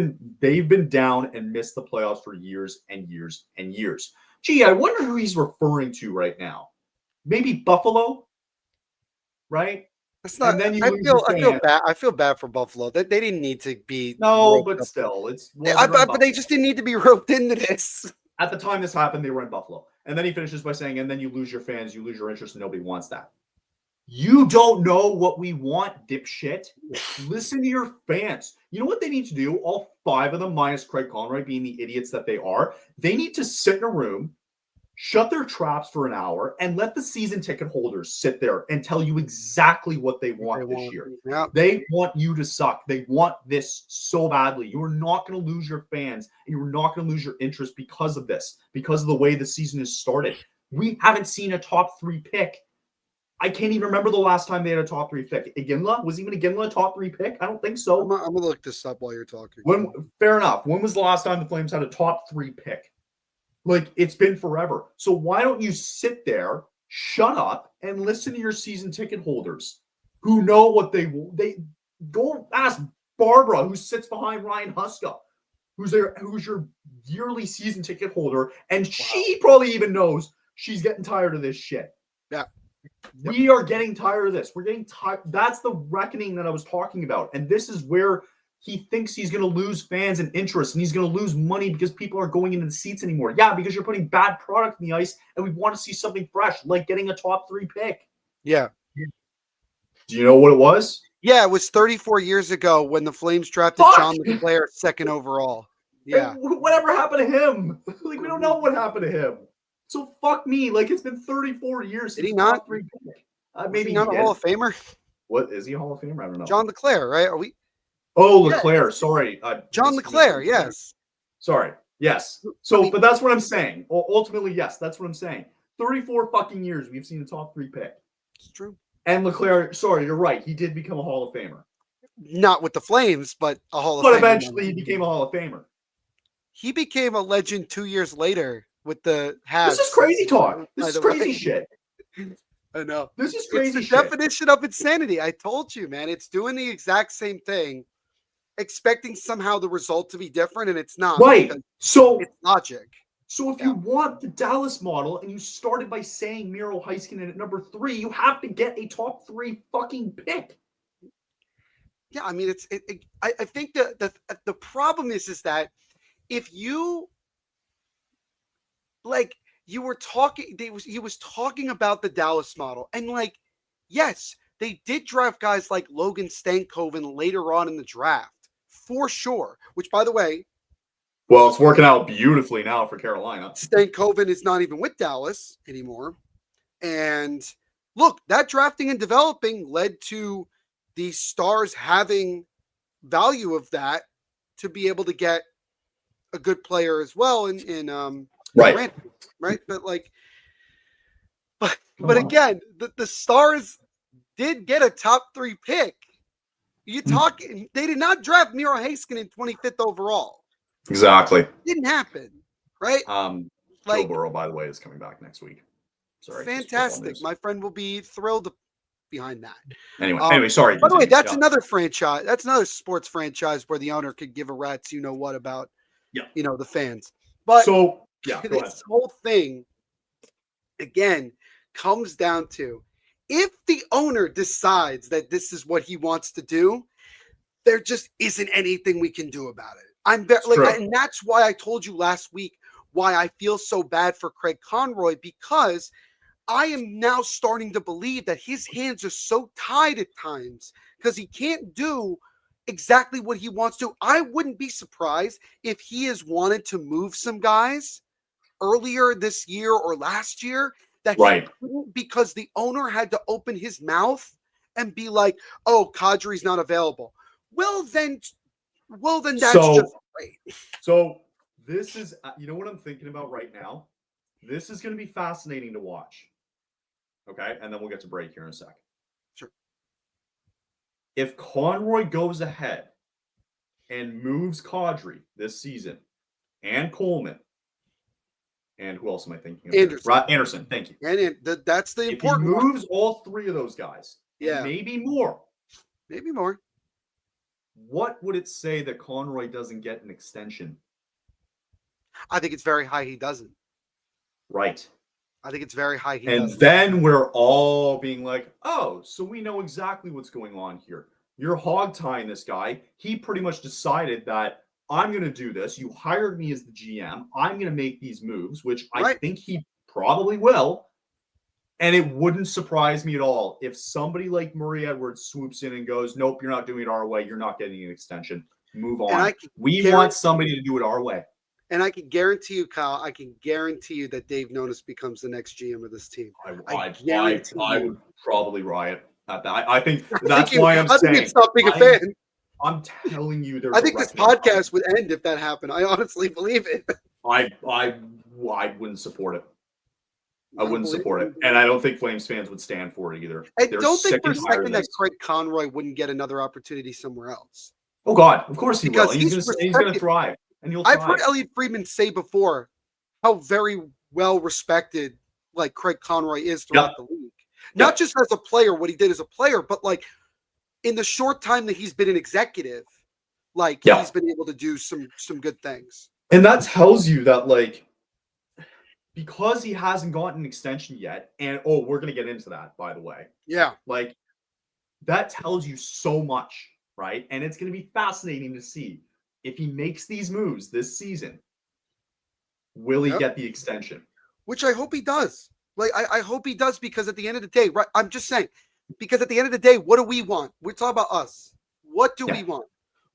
been down and missed the playoffs for years and years and years. Gee, I wonder who he's referring to right now. Maybe Buffalo, right? That's not. And then you I lose feel. your I feel fans. bad. I feel bad for Buffalo. They didn't need to be. No, but still, it's but they just didn't need to be roped into this. At the time this happened, they were in Buffalo. And then he finishes by saying, and then you lose your fans, you lose your interest, and nobody wants that. You don't know what we want, dipshit. Listen to your fans. You know what they need to do? All 5 of them, minus Craig Conroy, being the idiots that they are, they need to sit in a room, shut their traps for an hour, and let the season ticket holders sit there and tell you exactly what they want this year. Yep. They want you to suck. They want this so badly. You are not going to lose your fans, and you are not going to lose your interest because of this, because of the way the season has started. We haven't seen a top 3 pick. I can't even remember the last time they had a top 3 pick. Iginla? Was even Iginla a top 3 pick? I don't think so. I'm going to look this up while you're talking. Fair enough. When was the last time the Flames had a top 3 pick? Like, it's been forever. So why don't you sit there, shut up, and listen to your season ticket holders who know what they go ask Barbara, who sits behind Ryan Huska, who's your yearly season ticket holder, and she probably even knows she's getting tired of this shit. Yeah. We are getting tired of this. We're getting tired. That's the reckoning that I was talking about. And this is where he thinks he's going to lose fans and interest, and he's going to lose money because people aren't going into the seats anymore. Yeah, because you're putting bad product in the ice, and we want to see something fresh, like getting a top 3 pick. Yeah. Do you know what it was? Yeah, it was 34 years ago when the Flames drafted John LeClair 2nd overall. Yeah. And whatever happened to him? Like, we don't know what happened to him. So fuck me. Like, it's been 34 years. Did he not? Top 3 pick. Maybe not a Hall of Famer. What is he a Hall of Famer? I don't know. John LeClair, right? Are we? Oh, LeClair. Yeah. Sorry. John LeClair. Yes. Sorry. Yes. So, but that's what I'm saying. Ultimately, yes, that's what I'm saying. 34 fucking years we've seen a top 3 pick. It's true. And LeClair, sorry, you're right. He did become a Hall of Famer. Not with the Flames, but a Hall of Famer. Famer. But eventually he became a Hall of Famer. He became a legend 2 years later with the Habs. This is crazy talk. This is crazy shit. I know. This is crazy shit. Definition of insanity. I told you, man. It's doing the exact same thing, expecting somehow the result to be different, and it's not. Right. So it's logic. So if you want the Dallas model and you started by saying Miro Heiskanen at number 3, you have to get a top 3 fucking pick. Yeah, I mean, I think the problem is that if you like you were talking, he was talking about the Dallas model, and like, yes, they did draft guys like Logan Stankoven later on in the draft for sure. Which, by the way, well, it's working out beautifully now for Carolina. Stankoven is not even with Dallas anymore, and look, that drafting and developing led to the Stars having value of that to be able to get a good player as well in right. But like, but again, the Stars did get a top 3 pick. You talking? They did not draft Miro Heiskanen 25th overall. Exactly. It didn't happen, right? Joe Burrow, by the way, is coming back next week. Sorry. Fantastic. My friend will be thrilled behind that. Anyway, sorry. By the way, that's another franchise. That's another sports franchise where the owner could give a rat's you know what about the fans. But so this whole thing again comes down to if the owner decides that this is what he wants to do, there just isn't anything we can do about it. And that's why I told you last week why I feel so bad for Craig Conroy, because I am now starting to believe that his hands are so tied at times because he can't do exactly what he wants to. I wouldn't be surprised if he has wanted to move some guys earlier this year or last year that he couldn't because the owner had to open his mouth and be like, "Oh, Kadri's not available." Well, then that's just great. So this is, you know what I'm thinking about right now? This is going to be fascinating to watch. Okay, and then we'll get to break here in a second. Sure. If Conroy goes ahead and moves Kadri this season, and Coleman, and who else am I thinking of? Anderson, thank you. And that's the important one. If he moves all 3 of those guys, and maybe more, Maybe more. What would it say that Conroy doesn't get an extension? I think it's very high he doesn't. Right. I think it's very high he And doesn't. then we're all being like, oh, so we know exactly what's going on here. You're hog tying this guy. He pretty much decided that I'm going to do this. You hired me as the GM. I'm going to make these moves, which I Right. think he probably will. And it wouldn't surprise me at all if somebody like Murray Edwards swoops in and goes, nope, you're not doing it our way. You're not getting an extension. Move And on. We want somebody to do it our way. And I can guarantee you, Kyle, I can guarantee you that Dave Nonis becomes the next GM of this team. I would probably riot at that. I think that's I think why I'm saying. you'd stop being a fan. I'm telling you, I think this podcast would end if that happened. I honestly believe it. I wouldn't support it. I wouldn't support it. And I don't think Flames fans would stand for it either. I don't think for a second that Craig Conroy wouldn't get another opportunity somewhere else. Oh, God. Of course he will. He's going to thrive. And you'll I've heard Elliot Friedman say before how very well respected like Craig Conroy is throughout the league. Not just as a player, what he did as a player, but like in the short time that he's been an executive, like he's been able to do some good things. And that tells you that like because he hasn't gotten an extension yet, and we're gonna get into that, by the way. Yeah. Like that tells you so much, right? And it's gonna be fascinating to see if he makes these moves this season, will he get the extension? Which I hope he does. Like, I hope he does because at the end of the day, right? I'm just saying, because at the end of the day, what do we want? We're talking about us. What do we want?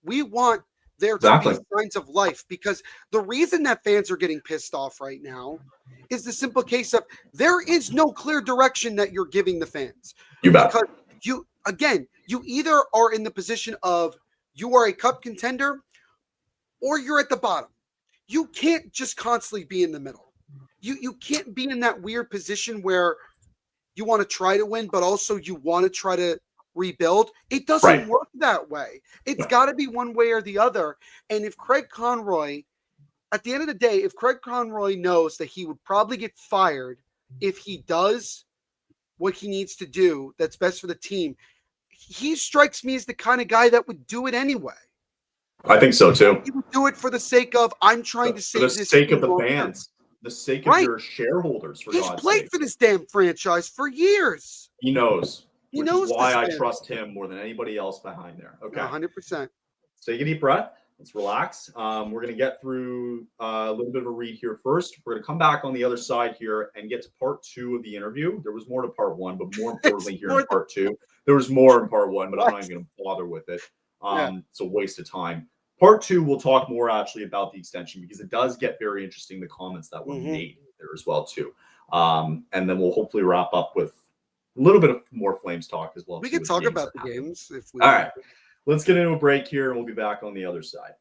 We want there to be signs of life because the reason that fans are getting pissed off right now is the simple case of there is no clear direction that you're giving the fans. You bet. Because you either are in the position of you are a cup contender or you're at the bottom. You can't just constantly be in the middle. You can't be in that weird position where you want to try to win, but also you want to try to rebuild. It doesn't work that way. It's got to be one way or the other. And if Craig Conroy, at the end of the day, if Craig Conroy knows that he would probably get fired if he does what he needs to do that's best for the team, he strikes me as the kind of guy that would do it anyway. I think so too. He would do it for the sake of I'm trying to save this. For the sake of the fans, the sake of your shareholders. He's played for this damn franchise for years. He knows. He knows why I trust him more than anybody else behind there. Okay, 100%. Take a deep breath. Let's relax. We're going to get through a little bit of a read here first. We're going to come back on the other side here and get to part 2 of the interview. There was more to part 1, but more importantly here in part 2. There was more in part 1, but I'm not even going to bother with it. It's a waste of time. Part 2, we'll talk more actually about the extension because it does get very interesting, the comments that were made there as well too. And then we'll hopefully wrap up with a little bit of more Flames talk as well. We can talk about the games if we All right. Let's get into a break here and we'll be back on the other side.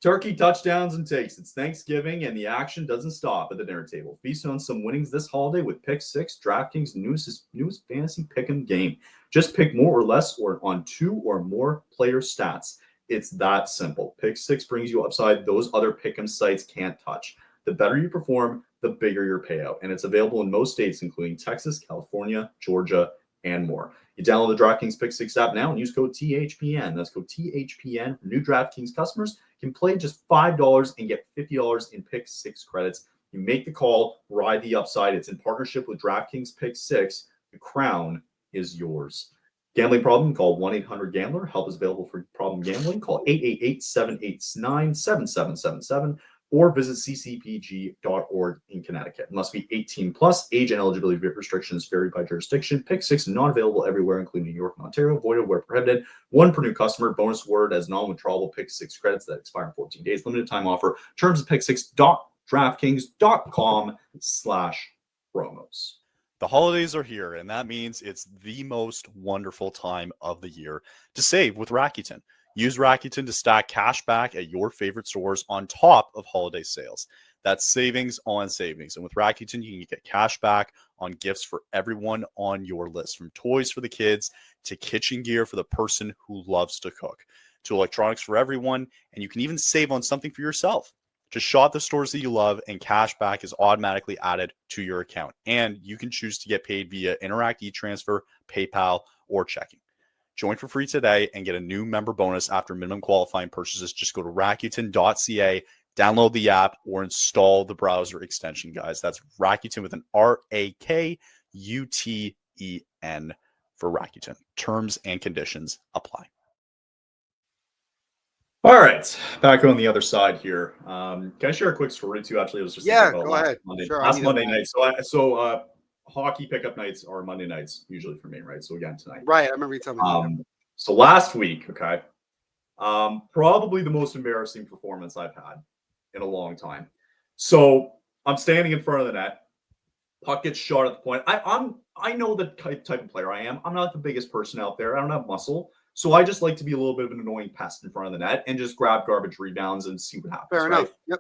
Turkey, touchdowns, and takes. It's Thanksgiving and the action doesn't stop at the dinner table. Feast on some winnings this holiday with Pick 6, DraftKings' newest fantasy pick'em game. Just pick more or less or on 2 or more player stats. It's that simple. Pick 6 brings you upside those other pick'em sites can't touch. The better you perform, the bigger your payout. And it's available in most states, including Texas, California, Georgia, and more. You download the DraftKings Pick 6 app now and use code THPN. That's code THPN for new DraftKings customers. You can play just $5 and get $50 in Pick 6 credits. You make the call, ride the upside. It's in partnership with DraftKings Pick 6. The crown is yours. Gambling problem? Call 1-800-GAMBLER. Help is available for problem gambling. Call 888-789-7777 or visit ccpg.org in Connecticut. It must be 18 plus. Age and eligibility restrictions vary by jurisdiction. Pick 6 not available everywhere, including New York and Ontario. Voided where prohibited. 1 per new customer. Bonus word as non-withdrawable Pick 6 credits that expire in 14 days. Limited time offer. Terms of pick6.draftkings.com/promos. The holidays are here, and that means it's the most wonderful time of the year to save with Rakuten. Use Rakuten to stack cash back at your favorite stores on top of holiday sales. That's savings on savings. And with Rakuten, you can get cash back on gifts for everyone on your list, from toys for the kids to kitchen gear for the person who loves to cook, to electronics for everyone, and you can even save on something for yourself. Just shop the stores that you love, and cash back is automatically added to your account. And you can choose to get paid via Interact e-Transfer, PayPal, or checking. Join for free today and get a new member bonus after minimum qualifying purchases. Just go to Rakuten.ca, download the app, or install the browser extension, guys. That's Rakuten with an Rakuten for Rakuten. Terms and conditions apply. All right, back on the other side here. Can I share a quick story too? Actually, I was just thinking about go ahead. last Monday night. So hockey pickup nights are Monday nights usually for me, right? So again tonight. Right, I remember you telling me. So last week, okay, probably the most embarrassing performance I've had in a long time. So I'm standing in front of the net. Puck gets shot at the point. I know the type of player I am. I'm not the biggest person out there. I don't have muscle. So I just like to be a little bit of an annoying pest in front of the net and just grab garbage rebounds and see what happens. Fair enough. Yep.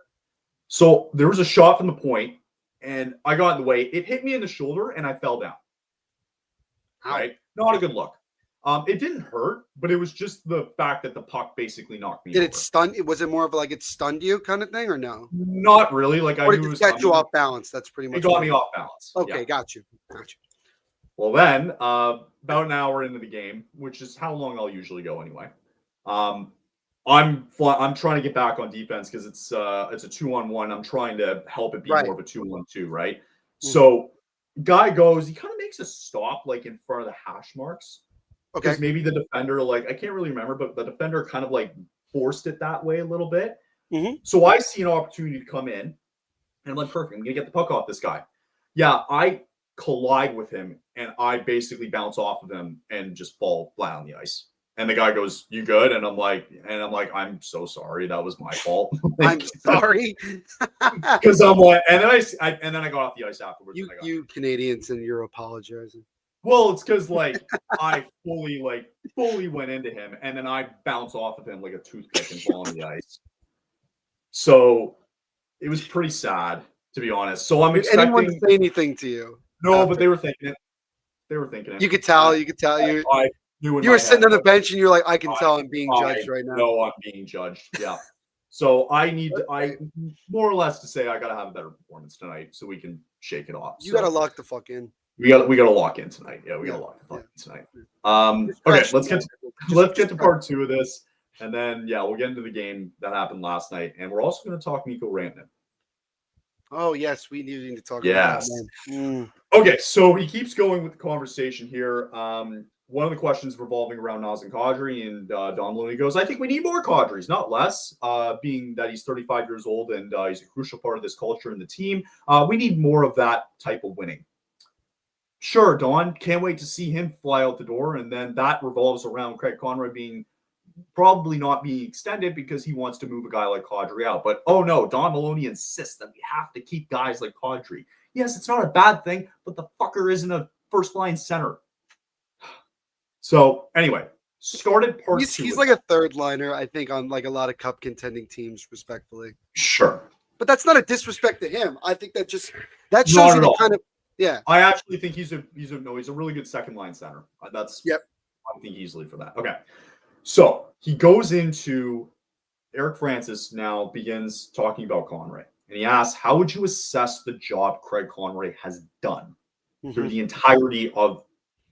So there was a shot from the point, and I got in the way. It hit me in the shoulder, and I fell down. Right? Not a good look. It didn't hurt, but it was just the fact that the puck basically knocked me over. Did it stun? Was it more of like it stunned you kind of thing, or no? Not really. Like I knew it was got you off balance. That's pretty much. It got me off balance. Okay, yeah. got you. Well, then about an hour into the game, which is how long I'll usually go anyway. I'm trying to get back on defense because it's a 2-on-1. I'm trying to help it be more of a 2-on-2, right? Mm-hmm. So guy goes, he kind of makes a stop like in front of the hash marks. Okay. Because maybe the defender, like I can't really remember, but the defender kind of like forced it that way a little bit. Mm-hmm. So I see an opportunity to come in, and I'm like, perfect. I'm gonna get the puck off this guy. Yeah, I collide with him, and I basically bounce off of him and just fall flat on the ice. And the guy goes, "You good?" And I'm like, "I'm so sorry. That was my fault." I'm sorry. Because I'm like, and then I got off the ice afterwards. You Canadians, and you're apologizing. Well, it's because like I fully went into him, and then I bounce off of him like a toothpick and fall on the ice. So it was pretty sad, to be honest. So I'm expecting anyone to say anything to you. No, but they were thinking it. They were thinking it. You could tell. You were sitting on the bench, and you're like, I can tell I'm being judged right now. No, I'm being judged. Yeah. So I more or less to say I gotta have a better performance tonight so we can shake it off. You gotta lock the fuck in. We gotta lock in tonight. Yeah, we gotta lock the fuck in tonight. Okay, let's get to part 2 of this, and then we'll get into the game that happened last night, and we're also gonna talk Mikko Rantanen. Oh yes, we need to talk about that. Okay, so he keeps going with the conversation here. One of the questions revolving around Nazem Kadri, and Don Maloney goes, I think we need more Kadris, not less, being that he's 35 years old and he's a crucial part of this culture and the team. We need more of that type of winning. Sure, Don, can't wait to see him fly out the door, and then that revolves around Craig Conroy probably not being extended because he wants to move a guy like Kadri out. But oh no, Don Maloney insists that we have to keep guys like Kadri. Yes, it's not a bad thing, but the fucker isn't a first-line center. So anyway, started part 2. He's like a third liner, I think, on like a lot of cup contending teams, respectfully. Sure. But that's not a disrespect to him. I think that shows you the kind of I actually think he's a really good second line center. I think easily for that. Okay. So he goes into Eric Francis now begins talking about Conroy. And he asks, how would you assess the job Craig Conroy has done through the entirety of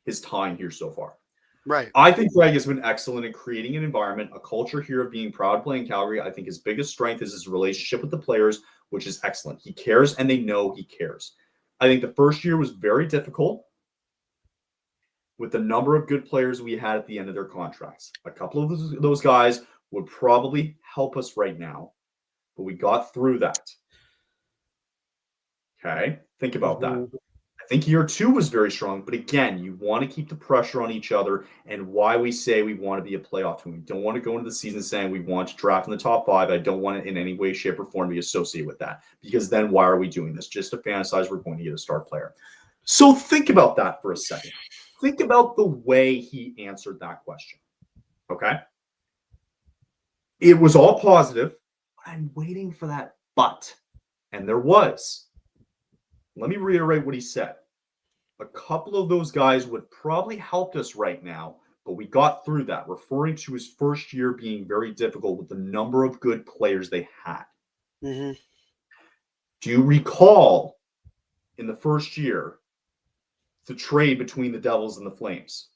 his time here so far? Right. I think Craig has been excellent in creating an environment, a culture here of being proud to play in Calgary. I think his biggest strength is his relationship with the players, which is excellent. He cares, and they know he cares. I think the first year was very difficult with the number of good players we had at the end of their contracts. A couple of those guys would probably help us right now, but we got through that. Okay, think about that. I think year 2 was very strong, but again, you want to keep the pressure on each other, and why we say we want to be a playoff team. We don't want to go into the season saying we want to draft in the top 5. I don't want it in any way, shape, or form to be associated with that, because then why are we doing this? Just to fantasize we're going to get a star player. So think about that for a second. Think about the way he answered that question. Okay? It was all positive. I'm waiting for that but. And there was. Let me reiterate what he said. A couple of those guys would probably help us right now, but we got through that, referring to his first year being very difficult with the number of good players they had. Do you recall in the first year the trade between the Devils and the Flames?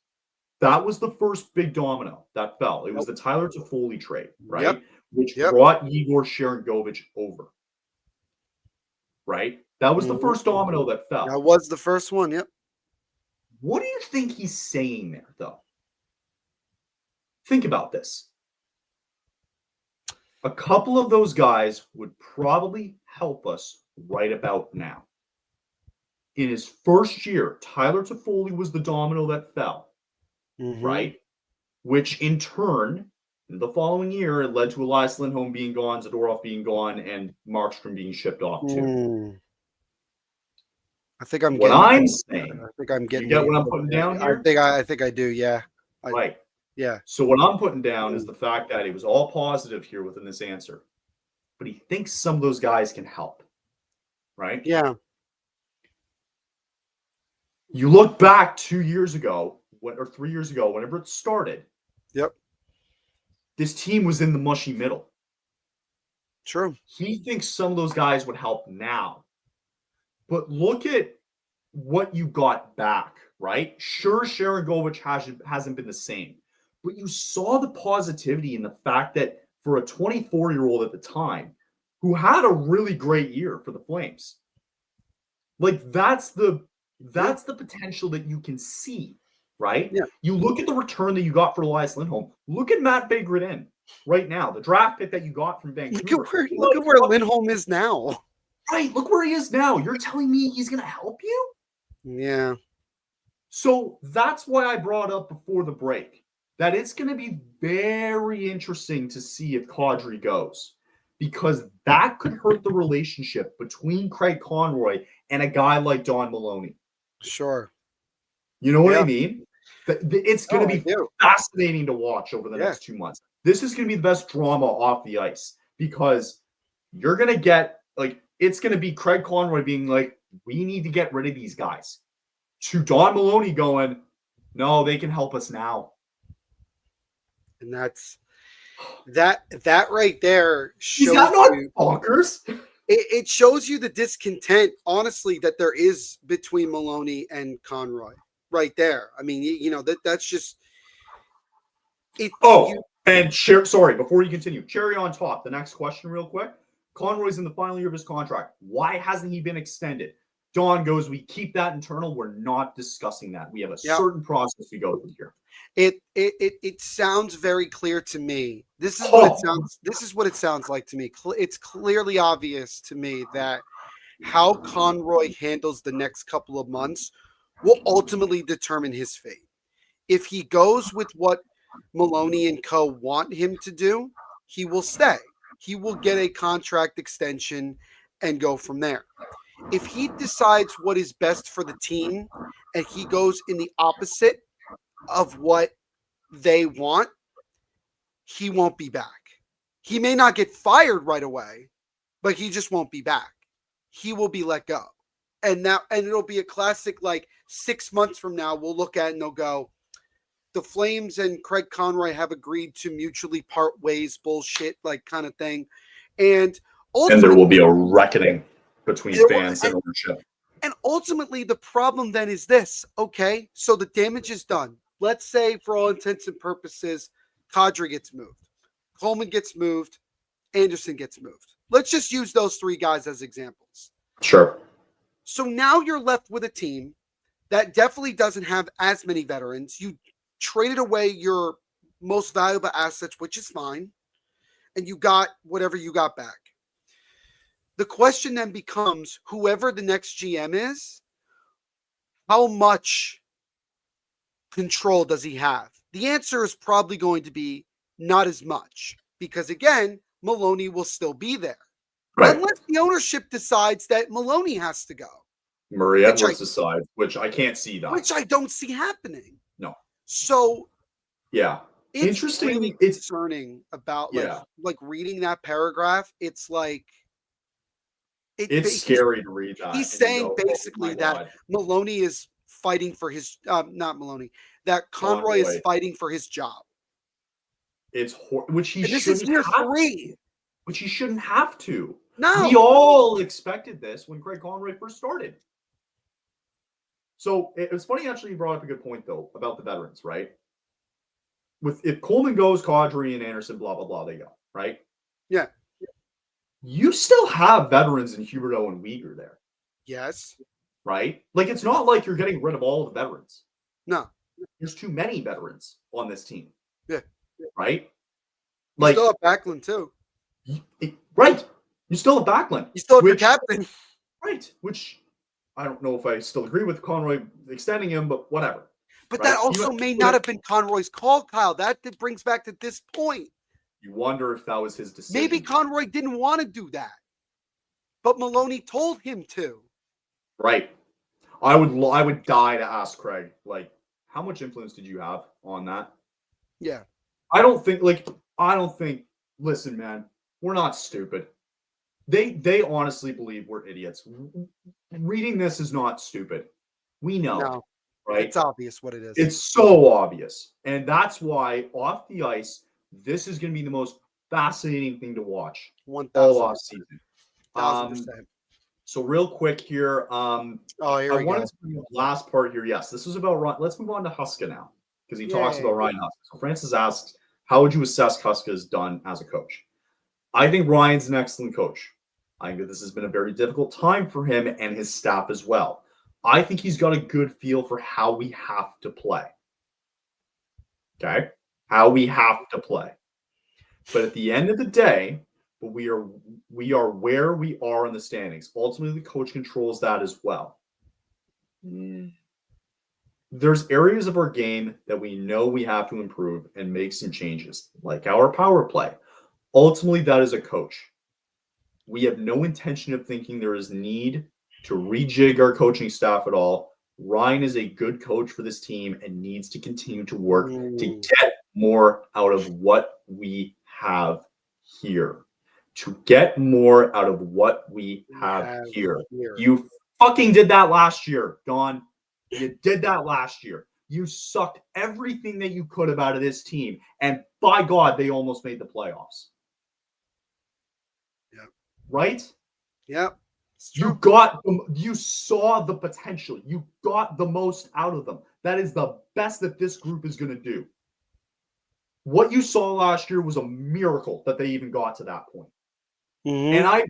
That was the first big domino that fell. It was Yep. the Tyler Toffoli trade, right? Yep. Which Yep. brought Igor Sharangovich over, right? That was the Mhm. first domino that fell. That was the first one. Yep. What do you think he's saying there, though? Think about this. A couple of those guys would probably help us right about now. In his first year, Tyler Toffoli was the domino that fell, Mhm. right? Which in turn, in the following year, it led to Elias Lindholm being gone, Zadorov being gone, and Markstrom being shipped off too. Mm. I think I'm What getting. I'm saying, I think I'm getting. you get what I'm putting down here? I think I do. Yeah. Right. Yeah. So what I'm putting down is the fact that it was all positive here within this answer, but he thinks some of those guys can help, right? Yeah. You look back 2 years ago, or 3 years ago, whenever it started. Yep. This team was in the mushy middle. True. He thinks some of those guys would help now. But look at what you got back, right? Sure, Sharangovich hasn't been the same, but you saw the positivity in the fact that for a 24-year-old at the time who had a really great year for the Flames, like that's the potential that you can see, right? Yeah. You look at the return that you got for Elias Lindholm. Look at Matt Begrin right now, the draft pick that you got from Vancouver. Look at where Lindholm is now. Right, look where he is now. You're telling me he's going to help you? Yeah. So that's why I brought up before the break that it's going to be very interesting to see if Kadri goes, because that could hurt the relationship between Craig Conroy and a guy like Don Maloney. Sure. You know what I mean? It's going to be do. fascinating to watch over the next 2 months. This is going to be the best drama off the ice, because you're going to get, like, it's going to be Craig Conroy being like, we need to get rid of these guys, to Don Maloney going, no, they can help us now. And that's that right there shows Is that not you bonkers? it shows you the discontent, honestly, that there is between Maloney and Conroy right there. I mean, you know, that's just it. Sorry, before you continue, cherry on top, the next question real quick. Conroy's in the final year of his contract. Why hasn't he been extended? Don goes, we keep that internal. We're not discussing that. We have a certain process we go through here. It sounds very clear to me. This is what it sounds. This is what it sounds like to me. It's clearly obvious to me that how Conroy handles the next couple of months will ultimately determine his fate. If he goes with what Maloney and co want him to do, he will stay. He will get a contract extension and go from there. If he decides what is best for the team and he goes in the opposite of what they want, he won't be back. He may not get fired right away, but he just won't be back. He will be let go. And it'll be a classic, like 6 months from now, we'll look at it and they'll go, the Flames and Craig Conroy have agreed to mutually part ways, bullshit, like kind of thing. And there will be a reckoning between fans and ownership. And ultimately, the problem then is this. Okay, so the damage is done. Let's say, for all intents and purposes, Kadri gets moved, Coleman gets moved, Anderson gets moved. Let's just use those three guys as examples. Sure. So now you're left with a team that definitely doesn't have as many veterans. You traded away your most valuable assets, which is fine, and you got whatever you got back. The question then becomes, whoever the next GM is, how much control does he have? The answer is probably going to be not as much, because again, Maloney will still be there. Right. Unless the ownership decides that Maloney has to go. Murray Edwards decides, which I can't see that. Which I don't see happening. No. So yeah. It's interesting. Really concerning about like reading that paragraph. It's like it's scary to read that. He's saying basically that Maloney is fighting for his not Maloney, that Conroy is fighting for his job. It's which he shouldn't. This is year 3. Which he shouldn't have to. No. We all expected this when Craig Conroy first started. So it's funny, actually, you brought up a good point, though, about the veterans, right? if Coleman goes, Kadri and Anderson, blah blah blah, they go, right? Yeah. You still have veterans in Huberdeau and Uyghur there, Yes. right? Like it's not like you're getting rid of all the veterans. No. There's too many veterans on this team. Yeah. Right? You still have Backlund too. Right. You still have Backlund. You still have your captain. Right. Which I don't know if I still agree with Conroy extending him, but whatever. But right? that also may not have been Conroy's call, Kyle. That brings back to this point. You wonder if that was his decision. Maybe Conroy didn't want to do that, but Maloney told him to. Right. I would die to ask Craig, like, how much influence did you have on that? Yeah. I don't think, listen, man, we're not stupid. They honestly believe we're idiots. Reading this is not stupid. We know, No, right? It's obvious what it is. It's so obvious. And that's why off the ice, this is going to be the most fascinating thing to watch 1,000%. all off season. 1,000%. So real quick here, here I we wanted go. to bring the last part here. Yes, this was about Ryan. Let's move on to Huska now because he talks about Ryan Huska. So Francis asks, how would you assess Huska's done as a coach? I think Ryan's an excellent coach. I think that this has been a very difficult time for him and his staff as well. I think he's got a good feel for how we have to play. Okay? How we have to play. But at the end of the day, we are where we are in the standings. Ultimately, the coach controls that as well. There's areas of our game that we know we have to improve and make some changes, like our power play. Ultimately, that is a coach. We have no intention of thinking there is need to rejig our coaching staff at all. Ryan is a good coach for this team and needs to continue to work to get more out of what we have here. To get more out of what we have here. You fucking did that last year, Don. You did that last year. You sucked everything that you could have out of this team. And by God, they almost made the playoffs. Yep. Right? Yep. You saw the potential. You got the most out of them. That is the best that this group is going to do. What you saw last year was a miracle that they even got to that point. Mm-hmm.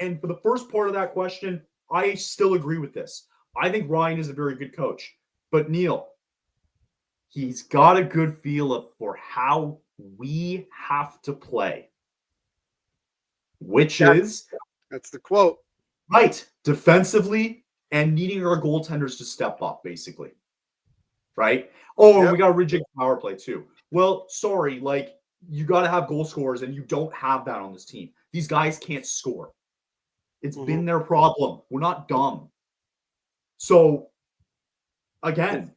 And for the first part of that question, I still agree with this. I think Ryan is a very good coach. But Neil, he's got a good feel for how we have to play. Which is... That's the quote. Right. Defensively and needing our goaltenders to step up, basically. Right? Oh, we got to reject power play too. Well, sorry, like you got to have goal scorers and you don't have that on this team. These guys can't score. It's been their problem. We're not dumb. So, again,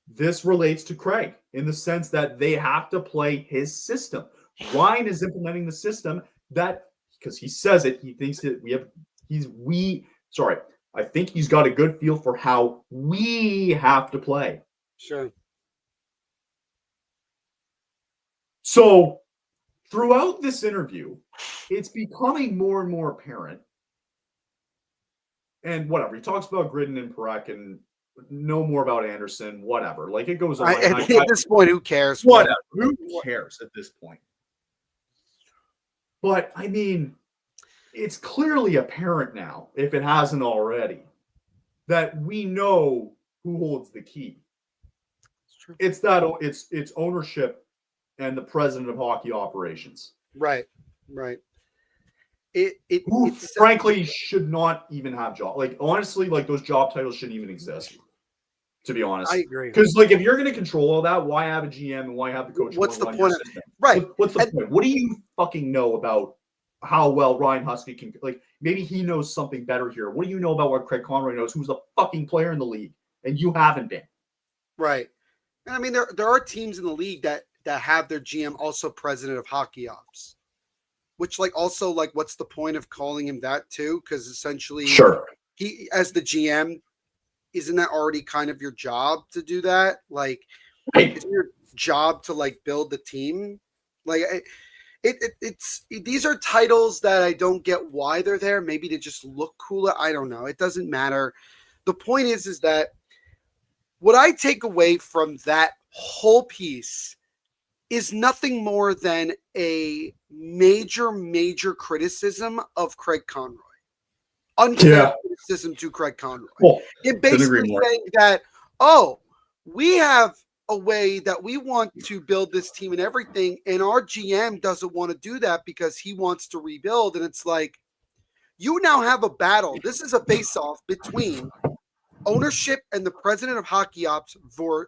this relates to Craig in the sense that they have to play his system. Ryan is implementing the system that, because he says it, he thinks that I think he's got a good feel for how we have to play. Sure. So throughout this interview, it's becoming more and more apparent. And whatever, he talks about Gridden and Parekh and no more about Anderson, whatever. Like it goes on. At this point, who cares? Whatever. Who cares at this point? But I mean, it's clearly apparent now, if it hasn't already, that we know who holds the key. It's ownership and the president of hockey operations. Right. Who frankly should not even have job. Like honestly, like those job titles shouldn't even exist. To be honest, I agree. Because like if you're going to control all that, why have a GM and why have the coach? What's the point? Right. What's the point? What do you fucking know about how well Ryan Husky can? Like maybe he knows something better here. What do you know about what Craig Conroy knows? Who's the fucking player in the league, and you haven't been. Right. And I mean, there are teams in the league that have their GM also president of hockey ops, which what's the point of calling him that too? Because essentially, he as the GM, isn't that already kind of your job to do that? Like, isn't your job to build the team? Like, it's these are titles that I don't get why they're there. Maybe to just look cooler. I don't know. It doesn't matter. The point is that what I take away from that whole piece is nothing more than a major criticism of Craig Conroy. Unfair criticism to Craig Conroy. Well, It basically saying that, we have a way that we want to build this team and everything, and our GM doesn't want to do that because he wants to rebuild. And it's like, you now have a battle. This is a face-off between ownership and the president of hockey ops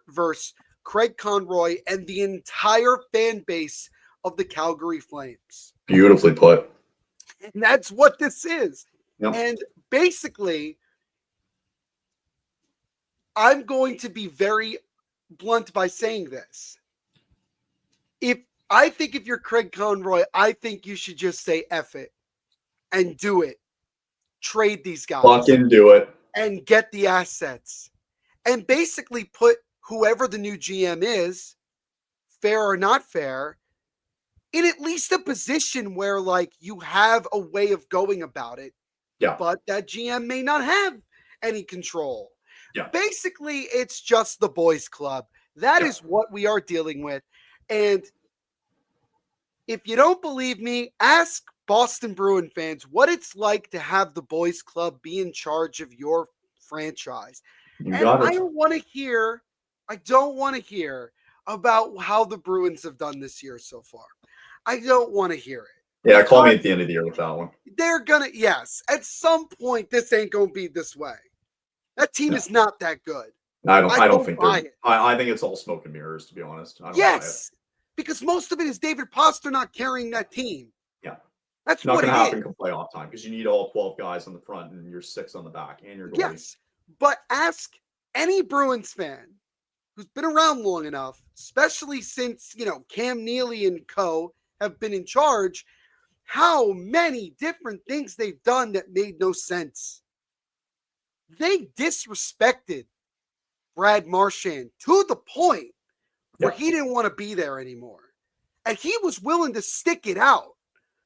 versus Craig Conroy and the entire fan base of the Calgary Flames. Beautifully put. And that's what this is. Yep. And basically, I'm going to be very blunt by saying this. If you're Craig Conroy, I think you should just say F it and do it. Trade these guys. Fucking do it. And get the assets. And basically put whoever the new GM is, fair or not fair, in at least a position where, like, you have a way of going about it. Yeah. But that GM may not have any control. Yeah. Basically, it's just the boys club. That is what we are dealing with. And if you don't believe me, ask Boston Bruin fans what it's like to have the boys club be in charge of your franchise. You got it. I don't want to hear about how the Bruins have done this year so far. I don't want to hear it. Yeah, call me at the end of the year with that one. They're going to, yes, at some point, this ain't going to be this way. That team is not that good. I don't think buy it. I think it's all smoke and mirrors, to be honest. I don't buy it. Because most of it is David Pastrnak carrying that team. Yeah. That's not what going to happen is. come playoff time because you need all 12 guys on the front and you're 6 on the back and you're goalie. Yes, but ask any Bruins fan who's been around long enough, especially since, Cam Neely and co have been in charge, how many different things they've done that made no sense. They disrespected Brad Marchand to the point where he didn't want to be there anymore. And he was willing to stick it out.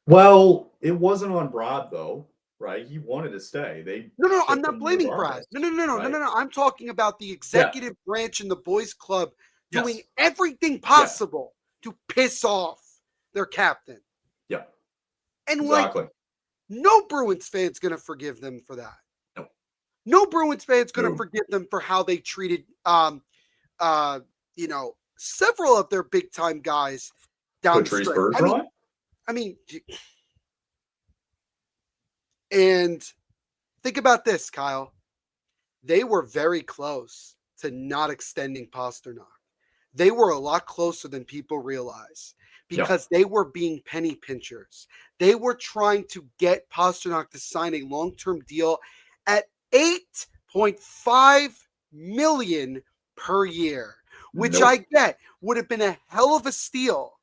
Well, it wasn't on Brad, though, right? He wanted to stay. No, I'm not blaming Brad. No. I'm talking about the executive branch in the boys club doing everything possible to piss off their captain. Yeah. And exactly. No Bruins fan's going to forgive them for that. No Bruins fan's going to forgive them for how they treated, several of their big time guys down the stretch. I mean, and think about this, Kyle. They were very close to not extending Pastrnak. They were a lot closer than people realize because they were being penny pinchers. They were trying to get Pastrnak to sign a long-term deal at $8.5 million per year, which I get would have been a hell of a steal.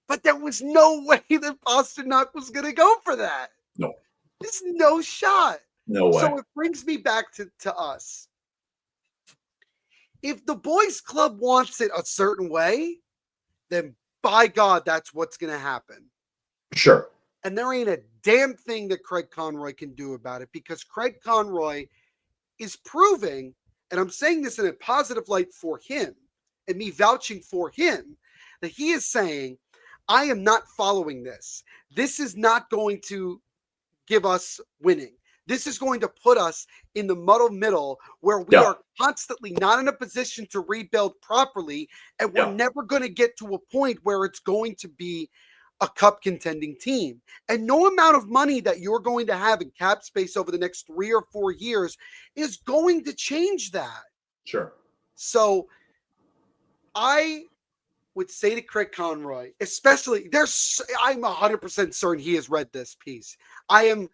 But there was no way that Pastrnak was going to go for that. No. There's no shot. No way. So it brings me back to us. If the boys club wants it a certain way, then by God, that's what's going to happen. Sure. And there ain't a damn thing that Craig Conroy can do about it because Craig Conroy is proving, and I'm saying this in a positive light for him and me vouching for him, that he is saying, I am not following this. This is not going to give us winning. This is going to put us in the muddled middle where we are constantly not in a position to rebuild properly, and we're never going to get to a point where it's going to be a cup contending team. And no amount of money that you're going to have in cap space over the next 3 or 4 years is going to change that. Sure. So I would say to Craig Conroy, especially I'm 100% certain he has read this piece. I am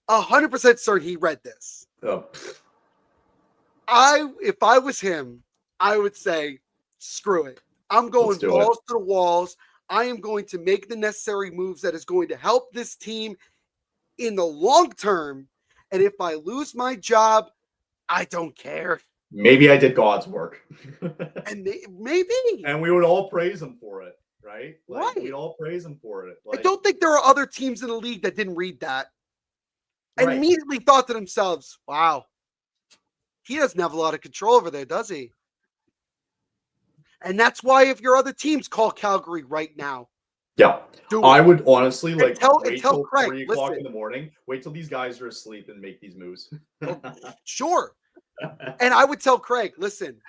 100% certain he read this. Oh. If I was him, I would say, screw it. I'm going balls to the walls. I am going to make the necessary moves that is going to help this team in the long term. And if I lose my job, I don't care. Maybe I did God's work. And maybe. And we would all praise him for it, right? Right. We'd all praise him for it. I don't think there are other teams in the league that didn't read that and immediately thought to themselves, wow, he doesn't have a lot of control over there, does he? And that's why if your other teams call Calgary right now, Yeah. do I it. would honestly And wait tell till Craig, 3 o'clock listen. in the morning. Wait till these guys are asleep and make these moves. Sure. And I would tell Craig, listen,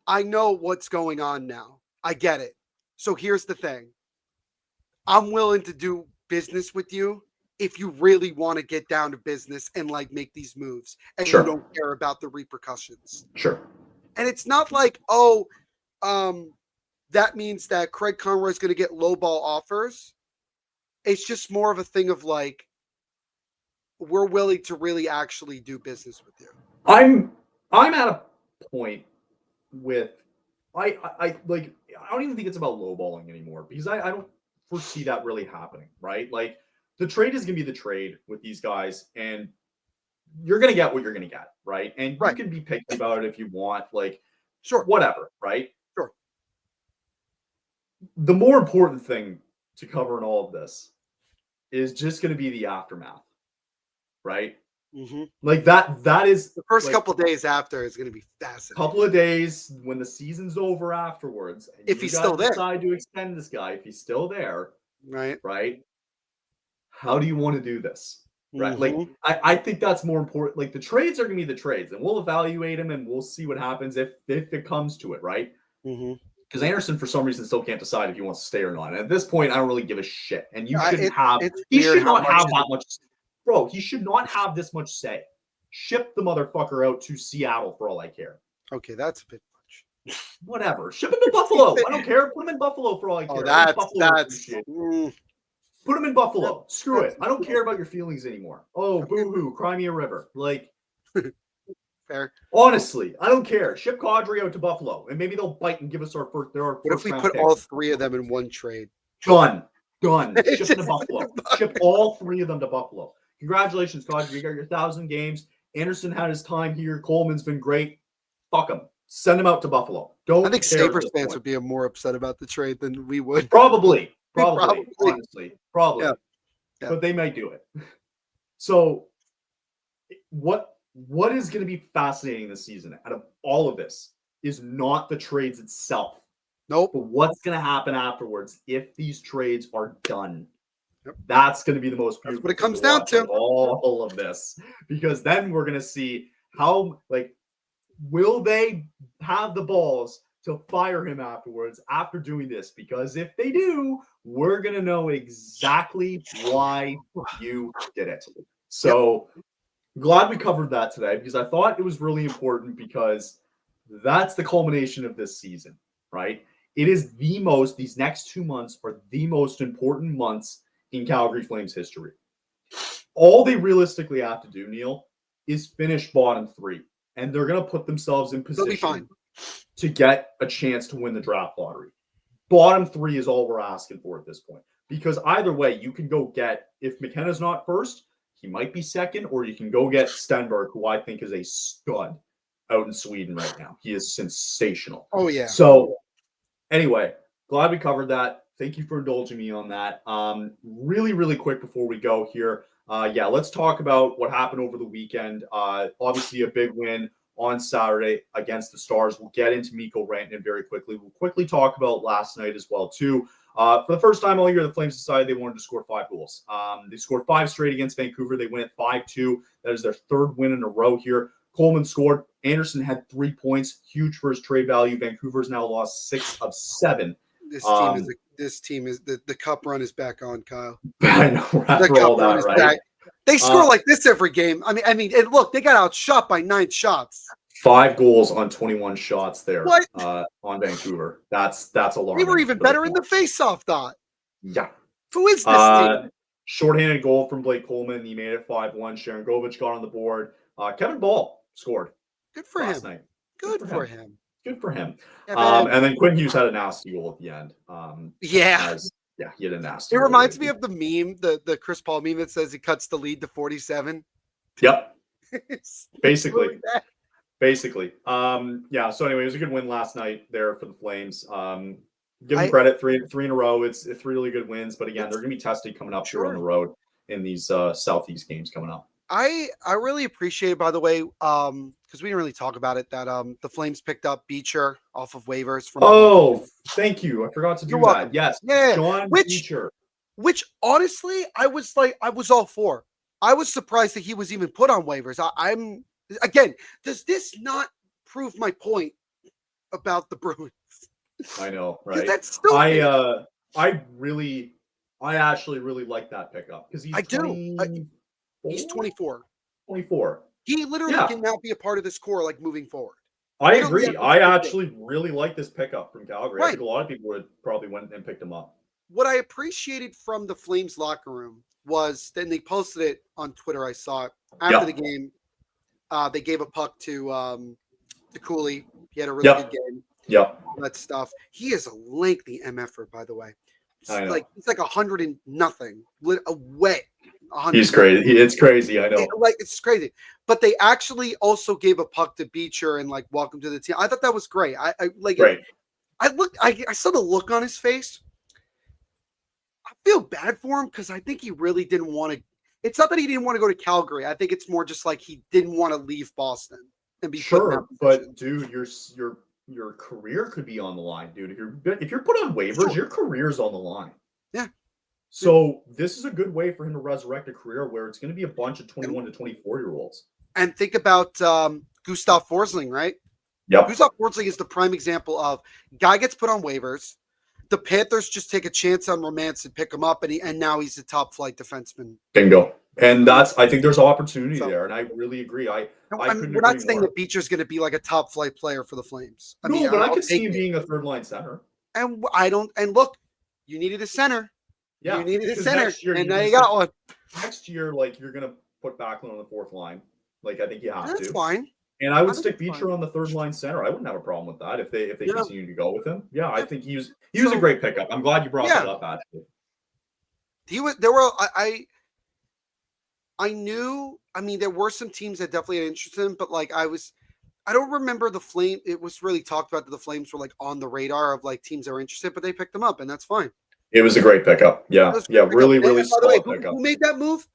I know what's going on now. I get it. So here's the thing. I'm willing to do business with you if you really want to get down to business and like make these moves and Sure. you don't care about the repercussions. Sure. And it's not like, that means that Craig Conroy is going to get lowball offers. It's just more of a thing of like, we're willing to really actually do business with you. I'm at a point with I like I don't even think it's about lowballing anymore because I don't foresee that really happening, right? Like the trade is gonna be the trade with these guys, and you're gonna get what you're gonna get, right? And you Right. can be picky about it if you want, like Sure. whatever, right? Sure. The more important thing to cover in all of this is just gonna be the aftermath, right? Mm-hmm. Like that is The first like, couple days after is going to be fascinating. couple of days when the season's over afterwards, and If you he's guys still there. decide to extend this guy, if he's still there, Right. How do you want to do this? Right. Mm-hmm. Like I think that's more important. Like the trades are gonna be the trades, and we'll evaluate them and we'll see what happens if it comes to it, right? Mm-hmm. Because Anderson, for some reason, still can't decide if he wants to stay or not. And at this point, I don't really give a shit. And you shouldn't have. It's He weird should how not much have is- that much. Bro, he should not have this much say. Ship the motherfucker out to Seattle for all I care. Okay, that's a bit much. Whatever. Ship him to Buffalo. I don't care. Put him in Buffalo for all I care. Oh, Buffalo that's Put him in Buffalo. Screw it. I don't care about your feelings anymore. Oh, boo-hoo. Cry me a river. Like, fair. Honestly, I don't care. Ship Kadri out to Buffalo, and maybe they'll bite and give us our first. What if we round put pick. all three of them in one trade? Done. Ship them to Buffalo. Ship all three of them to Buffalo. Congratulations, Kadri. You got your 1,000 games. Anderson had his time here. Coleman's been great. Fuck him. Send him out to Buffalo. Don't. I think care at Sabres this fans point. would be more upset about the trade than we would. Probably. Probably. Honestly. Probably. Yeah. But they might do it. So what is going to be fascinating this season out of all of this is not the trades itself. Nope. But what's going to happen afterwards if these trades are done? Yep. That's going to be the most beautiful. That's what it comes thing down watch to. of all of this, because then we're going to see how, like, will they have the balls to fire him afterwards after doing this? Because if they do, we're going to know exactly why you did it. So glad we covered that today, because I thought it was really important, because that's the culmination of this season, right? It is these next 2 months are the most important months in Calgary Flames history. All they realistically have to do, Neil, is finish bottom three, and they're going to put themselves in They'll be position fine to get a chance to win the draft lottery. Bottom three is all we're asking for at this point, because either way, you can go get, if McKenna's not first, he might be second, or you can go get Stenberg, who I think is a stud out in Sweden right now. He is sensational. Oh, yeah. So anyway, glad we covered that. Thank you for indulging me on that. Really, really quick before we go here. Let's talk about what happened over the weekend. Obviously, a big win on Saturday against the Stars. We'll get into Mikko Rantanen very quickly. We'll quickly talk about last night as well, too. For the first time all year, the Flames decided they wanted to score 5 goals. They scored 5 straight against Vancouver. They win at 5-2. That is their 3rd win in a row here. Coleman scored. Anderson had 3 points. Huge for his trade value. Vancouver's now lost 6 of 7. This team is the cup run is back on, Kyle. I know, after all that, right? Back. They score like this every game. I mean, and look, they got outshot by 9 shots. 5 goals on 21 shots there. What? On Vancouver. That's alarming. They were even better in the faceoff dot. Yeah. Who is this team? Shorthanded goal from Blake Coleman. He made it 5-1. Sharon Govich got on the board. Kevin Ball scored. Good for last him. night. Good for him. Good for him. Yeah, And then Quinn Hughes had a nasty goal at the end. He had a nasty It goal. reminds me of the meme, the Chris Paul meme that says he cuts the lead to 47. Yep. Basically. Really bad. Basically. So anyway, it was a good win last night there for the Flames. Give them credit, three in a row. It's 3 really good wins, but again, they're going to be tested coming up here on the road in these Southeast games coming up. I really appreciate, by the way, because we didn't really talk about it, that the Flames picked up Beecher off of waivers from. Oh, thank you. I forgot to do You're welcome. that. Yes, Yeah, John which Beecher. honestly, I was all for. I was surprised that he was even put on waivers. I'm again. Does this not prove my point about the Bruins? I know, Because right? that's stupid. I actually really like that pickup because he's I do. 24? He's 24. 24. He literally Yeah. can now be a part of this core, like moving forward. I Literally, agree. I actually really like this pickup from Calgary. I Right. think a lot of people would probably went and picked him up. What I appreciated from the Flames locker room was, then they posted it on Twitter. I saw it after the game. They gave a puck to Cooley. He had a really good game. Yep. All that stuff. He is a lengthy MFer, by the way. I know. He's like 100 and nothing. A wet. He's crazy. It's crazy. I know. It's crazy. But they actually also gave a puck to Beecher and like welcome to the team. I thought that was great. I like. Great. I saw the look on his face. I feel bad for him because I think he really didn't want to. It's not that he didn't want to go to Calgary. I think it's more just like he didn't want to leave Boston and be put in that but dude, your career could be on the line, dude. If you're put on waivers, your career's on the line. Yeah. So this is a good way for him to resurrect a career where it's going to be a bunch of 21 to 24-year-olds. And think about Gustav Forsling, right? Yep. Gustav Forsling is the prime example of guy gets put on waivers. The Panthers just take a chance on romance and pick him up, and now he's a top flight defenseman. Bingo. And I think there's opportunity there, and I really agree. We're not saying that Beecher's going to be like a top flight player for the Flames. But I could see him being a third line center. And look, you needed a center. Yeah, you needed a center, and now you got got one. Next year, like you're gonna put Backlund on the fourth line. Like I think you have to. That's fine. And I would stick Beecher on the third line center. I wouldn't have a problem with that if they continue to go with him. Yeah, I think he was a great pickup. I'm glad you brought that up, actually. I knew. I mean, there were some teams that definitely had interest in him, but like I don't remember the Flame. It was really talked about that the Flames were like on the radar of like teams that were interested, but they picked them up, and that's fine. It was a great pickup. Yeah, really solid pickup. Who made that move?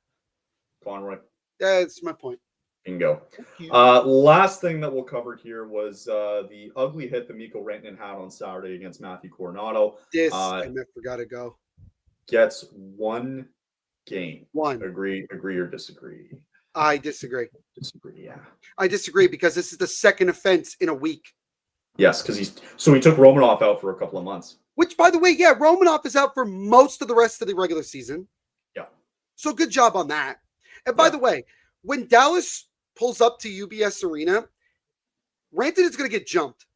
Conroy. That's my point. Bingo. Last thing that we'll cover here was the ugly hit that Mikko Rantanen had on Saturday against Matthew Coronato. I forgot to go. Gets one game. One. Agree or disagree? I disagree. Disagree, yeah. I disagree because this is the second offense in a week. Yes, because he took Romanoff out for a couple of months. Which, by the way, yeah, Romanoff is out for most of the rest of the regular season. Yeah. So good job on that. And by the way, when Dallas pulls up to UBS Arena, Rantanen is going to get jumped,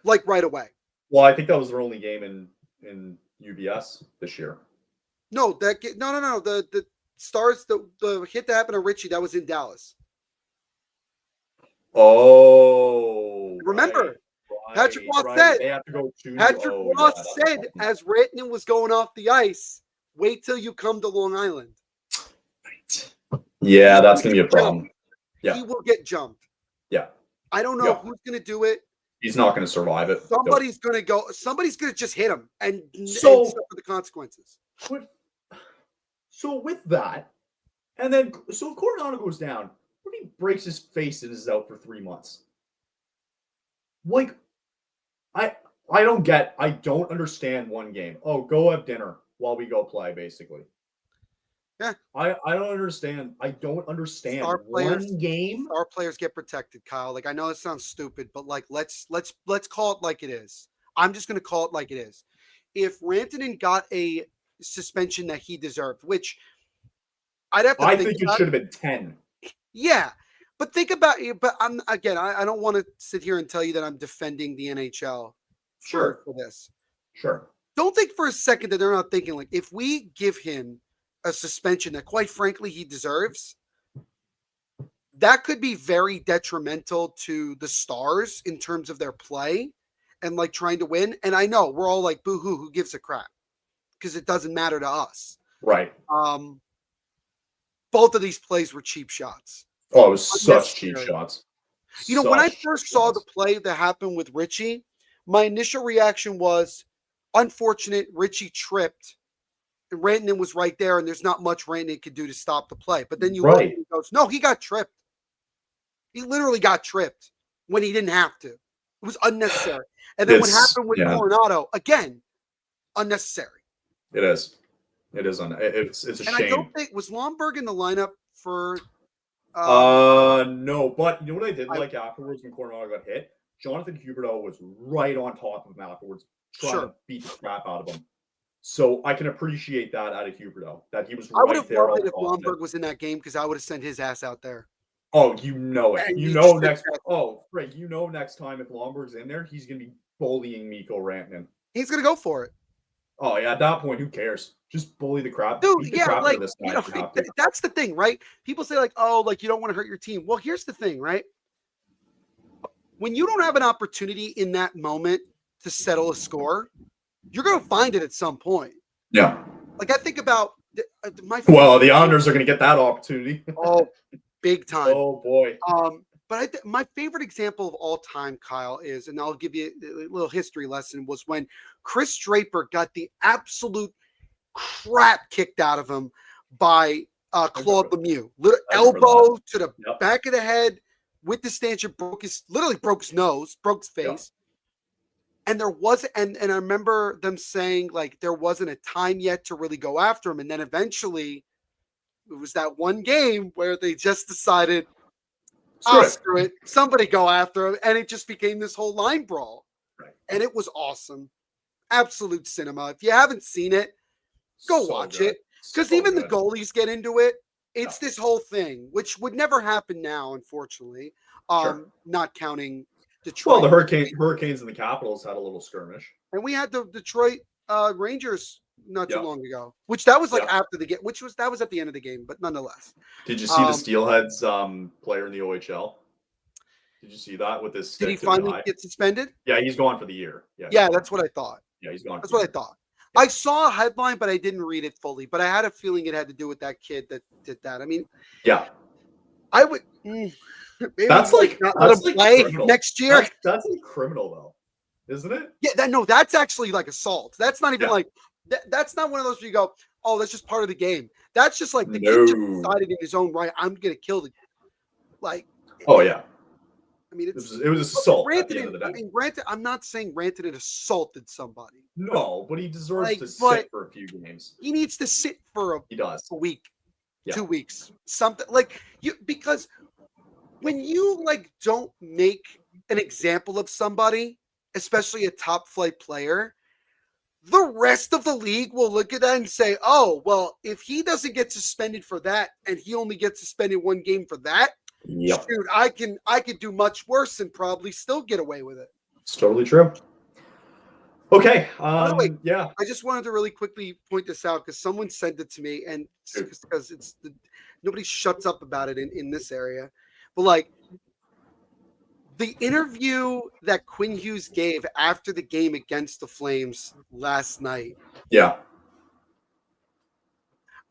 like right away. Well, I think that was their only game in UBS this year. No. The Stars, the hit that happened to Richie, that was in Dallas. Oh. Remember, Patrick Ross said as Rantanen was going off the ice, wait till you come to Long Island. Right. Yeah, that's going to be a problem. Yeah. He will get jumped. Yeah. I don't know who's going to do it. He's not going to survive it. Somebody's going to go. Somebody's going to just hit him and suffer the consequences. So with that, and then so Coronado goes down. What if he breaks his face and is out for 3 months? Like, I don't understand one game. Oh, go have dinner while we go play, basically. Yeah. I don't understand. I don't understand. One game. Our players get protected, Kyle. Like I know it sounds stupid, but like let's call it like it is. I'm just gonna call it like it is. If Rantanen got a suspension that he deserved, which I'd have to I think it should have been 10. Yeah. But think about it. But I don't want to sit here and tell you that I'm defending the NHL for this. Sure. Don't think for a second that they're not thinking like if we give him a suspension that quite frankly he deserves, that could be very detrimental to the Stars in terms of their play and like trying to win. And I know we're all like, boo-hoo, who gives a crap? Because it doesn't matter to us. Right. Both of these plays were cheap shots. Oh, it was such cheap shots. You know, when I first saw the play that happened with Richie, my initial reaction was unfortunate. Richie tripped and Rantanen was right there, and there's not much Rantanen could do to stop the play. But then you look and he goes, no, he got tripped. He literally got tripped when he didn't have to. It was unnecessary. And then what happened with Coronado, again, unnecessary. It is. It is. It's a shame. And I don't think, was Lomberg in the lineup for... no, but you know what I did like afterwards when Coronado got hit? Jonathan Huberdeau was right on top of him afterwards, trying to beat the crap out of him. So I can appreciate that out of Huberdeau, that he was right there. I would have loved it if Lomberg was in that game because I would have sent his ass out there. Oh, you know it. You know next time if Lomberg's in there, he's going to be bullying Mikko Rantanen. He's going to go for it. Oh, yeah, at that point, who cares? Just bully the crap. Dude, like, you know, that's the thing, right? People say, like, oh, like, you don't want to hurt your team. Well, here's the thing, right? When you don't have an opportunity in that moment to settle a score, you're going to find it at some point. Yeah. Like, I think about the Islanders are going to get that opportunity. Oh, big time. Oh, boy. But my favorite example of all time, Kyle, is, and I'll give you a little history lesson, was when Chris Draper got the absolute crap kicked out of him by Claude Lemieux. Little elbow to the back of the head with the stanchion, broke his nose, broke his face. Yeah. And there wasn't, and I remember them saying, like, there wasn't a time yet to really go after him. And then eventually it was that one game where they just decided, screw it. Somebody go after him. And it just became this whole line brawl. Right. And it was awesome. Absolute cinema. If you haven't seen it, go watch it. Because even the goalies get into it. It's this whole thing, which would never happen now, unfortunately. Not counting Detroit. Well, the Hurricanes and the Capitals had a little skirmish. And we had the Detroit Rangers not too long ago, which that was like after the game, that was at the end of the game, but nonetheless. Did you see the Steelheads player in the OHL? Did you see that with this? Did he finally get suspended? Yeah, he's gone for the year. Yeah, that's what I thought. Yeah, he's gone. That's what I thought. Yeah. I saw a headline, but I didn't read it fully. But I had a feeling it had to do with that kid that did that. I mean, yeah, I would. That's like play next year. That's like criminal though, isn't it? Yeah, that's actually like assault. That's not even like that's not one of those where you go, oh, that's just part of the game. That's just like the kid just decided in his own right, I'm gonna kill the Oh yeah. I mean, it was assault at the end of the day. I mean, granted, I'm not saying Rantanen assaulted somebody. No, but he deserves to sit for a few games. He needs to sit for a week, 2 weeks, something like because when you don't make an example of somebody, especially a top flight player, the rest of the league will look at that and say, oh, well, if he doesn't get suspended for that and he only gets suspended one game for that, dude, I could do much worse and probably still get away with it. It's totally true. Okay. I just wanted to really quickly point this out because someone sent it to me, and because nobody shuts up about it in this area. But the interview that Quinn Hughes gave after the game against the Flames last night. Yeah.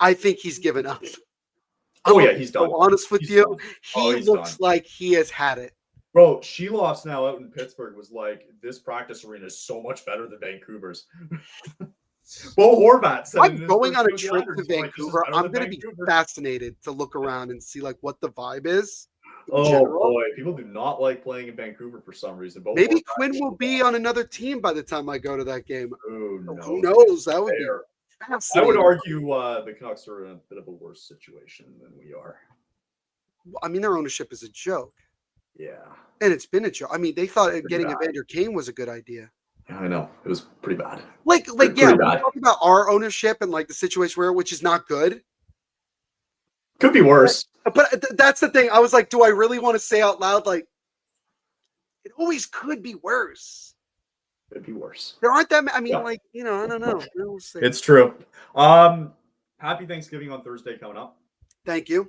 I think he's given up. He's done. Honest with you, he looks like he has had it. Bro, Sheloff's now out in Pittsburgh was like, this practice arena is so much better than Vancouver's. Bo Horvat said, I'm going on a trip to Vancouver. I'm going to be fascinated to look around and see what the vibe is. Oh boy, people do not like playing in Vancouver for some reason. Maybe Quinn will be on another team by the time I go to that game. Oh, no. Who knows? That would be fascinating. I would argue the Canucks are in a bit of a worse situation than we are. I mean, their ownership is a joke. Yeah. And it's been a joke. I mean, they thought getting Evander Kane was a good idea. Yeah, I know. It was pretty bad. We're talking about our ownership and the situation which is not good. Could be worse. But that's the thing. I was like, do I really want to say out loud, it always could be worse. Could be worse. There aren't that many. I mean, I don't know. We'll see. It's true. Happy Thanksgiving on Thursday coming up. Thank you.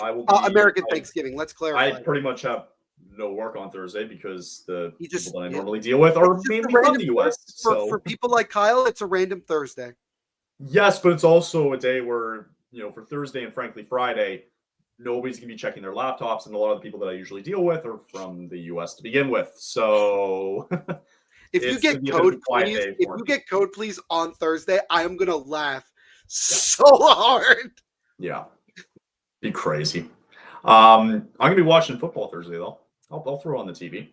I will American Thanksgiving. Let's clarify. I pretty much have no work on Thursday because the people that I normally deal with are mainly from the U.S. For people like Kyle, it's a random Thursday. Yes, but it's also a day where, for Thursday and frankly Friday, nobody's going to be checking their laptops, and a lot of the people that I usually deal with are from the U.S. to begin with. So if you get code, please on Thursday, I am going to laugh so hard. Yeah. Be crazy. I'm gonna be watching football Thursday though. I'll throw on the TV.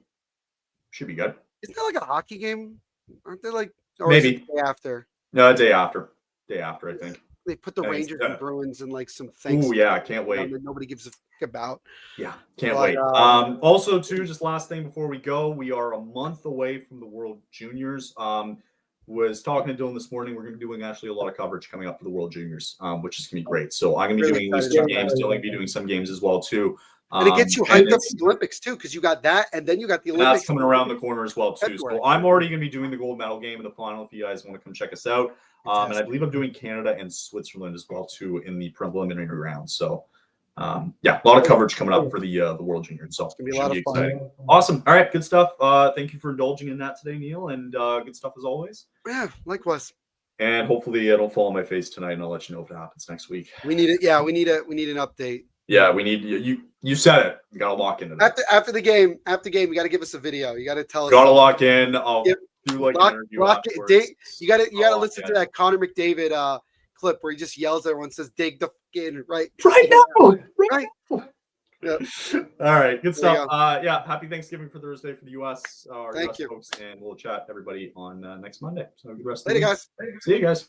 Should be good. Isn't that like a hockey game? Aren't they like? Or is it Maybe. the day after? No, day after. Day after, I think. They put the I think it's- Rangers and Bruins in like some Ooh, things. yeah, I can't wait. That nobody gives a fuck about. Yeah, can't But, wait. Also, too, just last thing before we go, we are a month away from the World Juniors. Was talking to Dylan this morning. We're going to be doing actually a lot of coverage coming up for the World Juniors, which is going to be great. So I'm going to be Really doing these excited two about games. that. Dylan will be doing some games as well too. And it gets you and hyped up it's- for the Olympics too, because you got that, and then you got the and Olympics that's coming around the corner as well too. February. So I'm already going to be doing the gold medal game in the final. If you guys want to come check us out, and I Fantastic. believe I'm doing Canada and Switzerland as well too in the preliminary round. So yeah, a lot of coverage coming up for the World Juniors. So It's gonna be a should lot of fun. exciting. Awesome. All right, good stuff. Thank you for indulging in that today, Neil, and good stuff as always. Yeah, likewise. And hopefully, it'll fall on my face tonight, and I'll let you know if it happens next week. We need it. Yeah, we need an update. Yeah, we need you. You said it. You got to lock into that. After the game, you got to give us a video. You got to tell us. Got to lock in. I'll Yep. do like Lock- an interview lock it. afterwards. You got to Oh, listen yeah. to that Connor McDavid clip where he just yells at everyone, says, "Dig the fucking right." Right now. Right. Yeah. All right, good There you stuff. Yeah, happy Thanksgiving for Thursday for the U.S. Our Thank US you. folks, and we'll chat everybody on next Monday. So good rest. Later, of the guys. week. See you guys.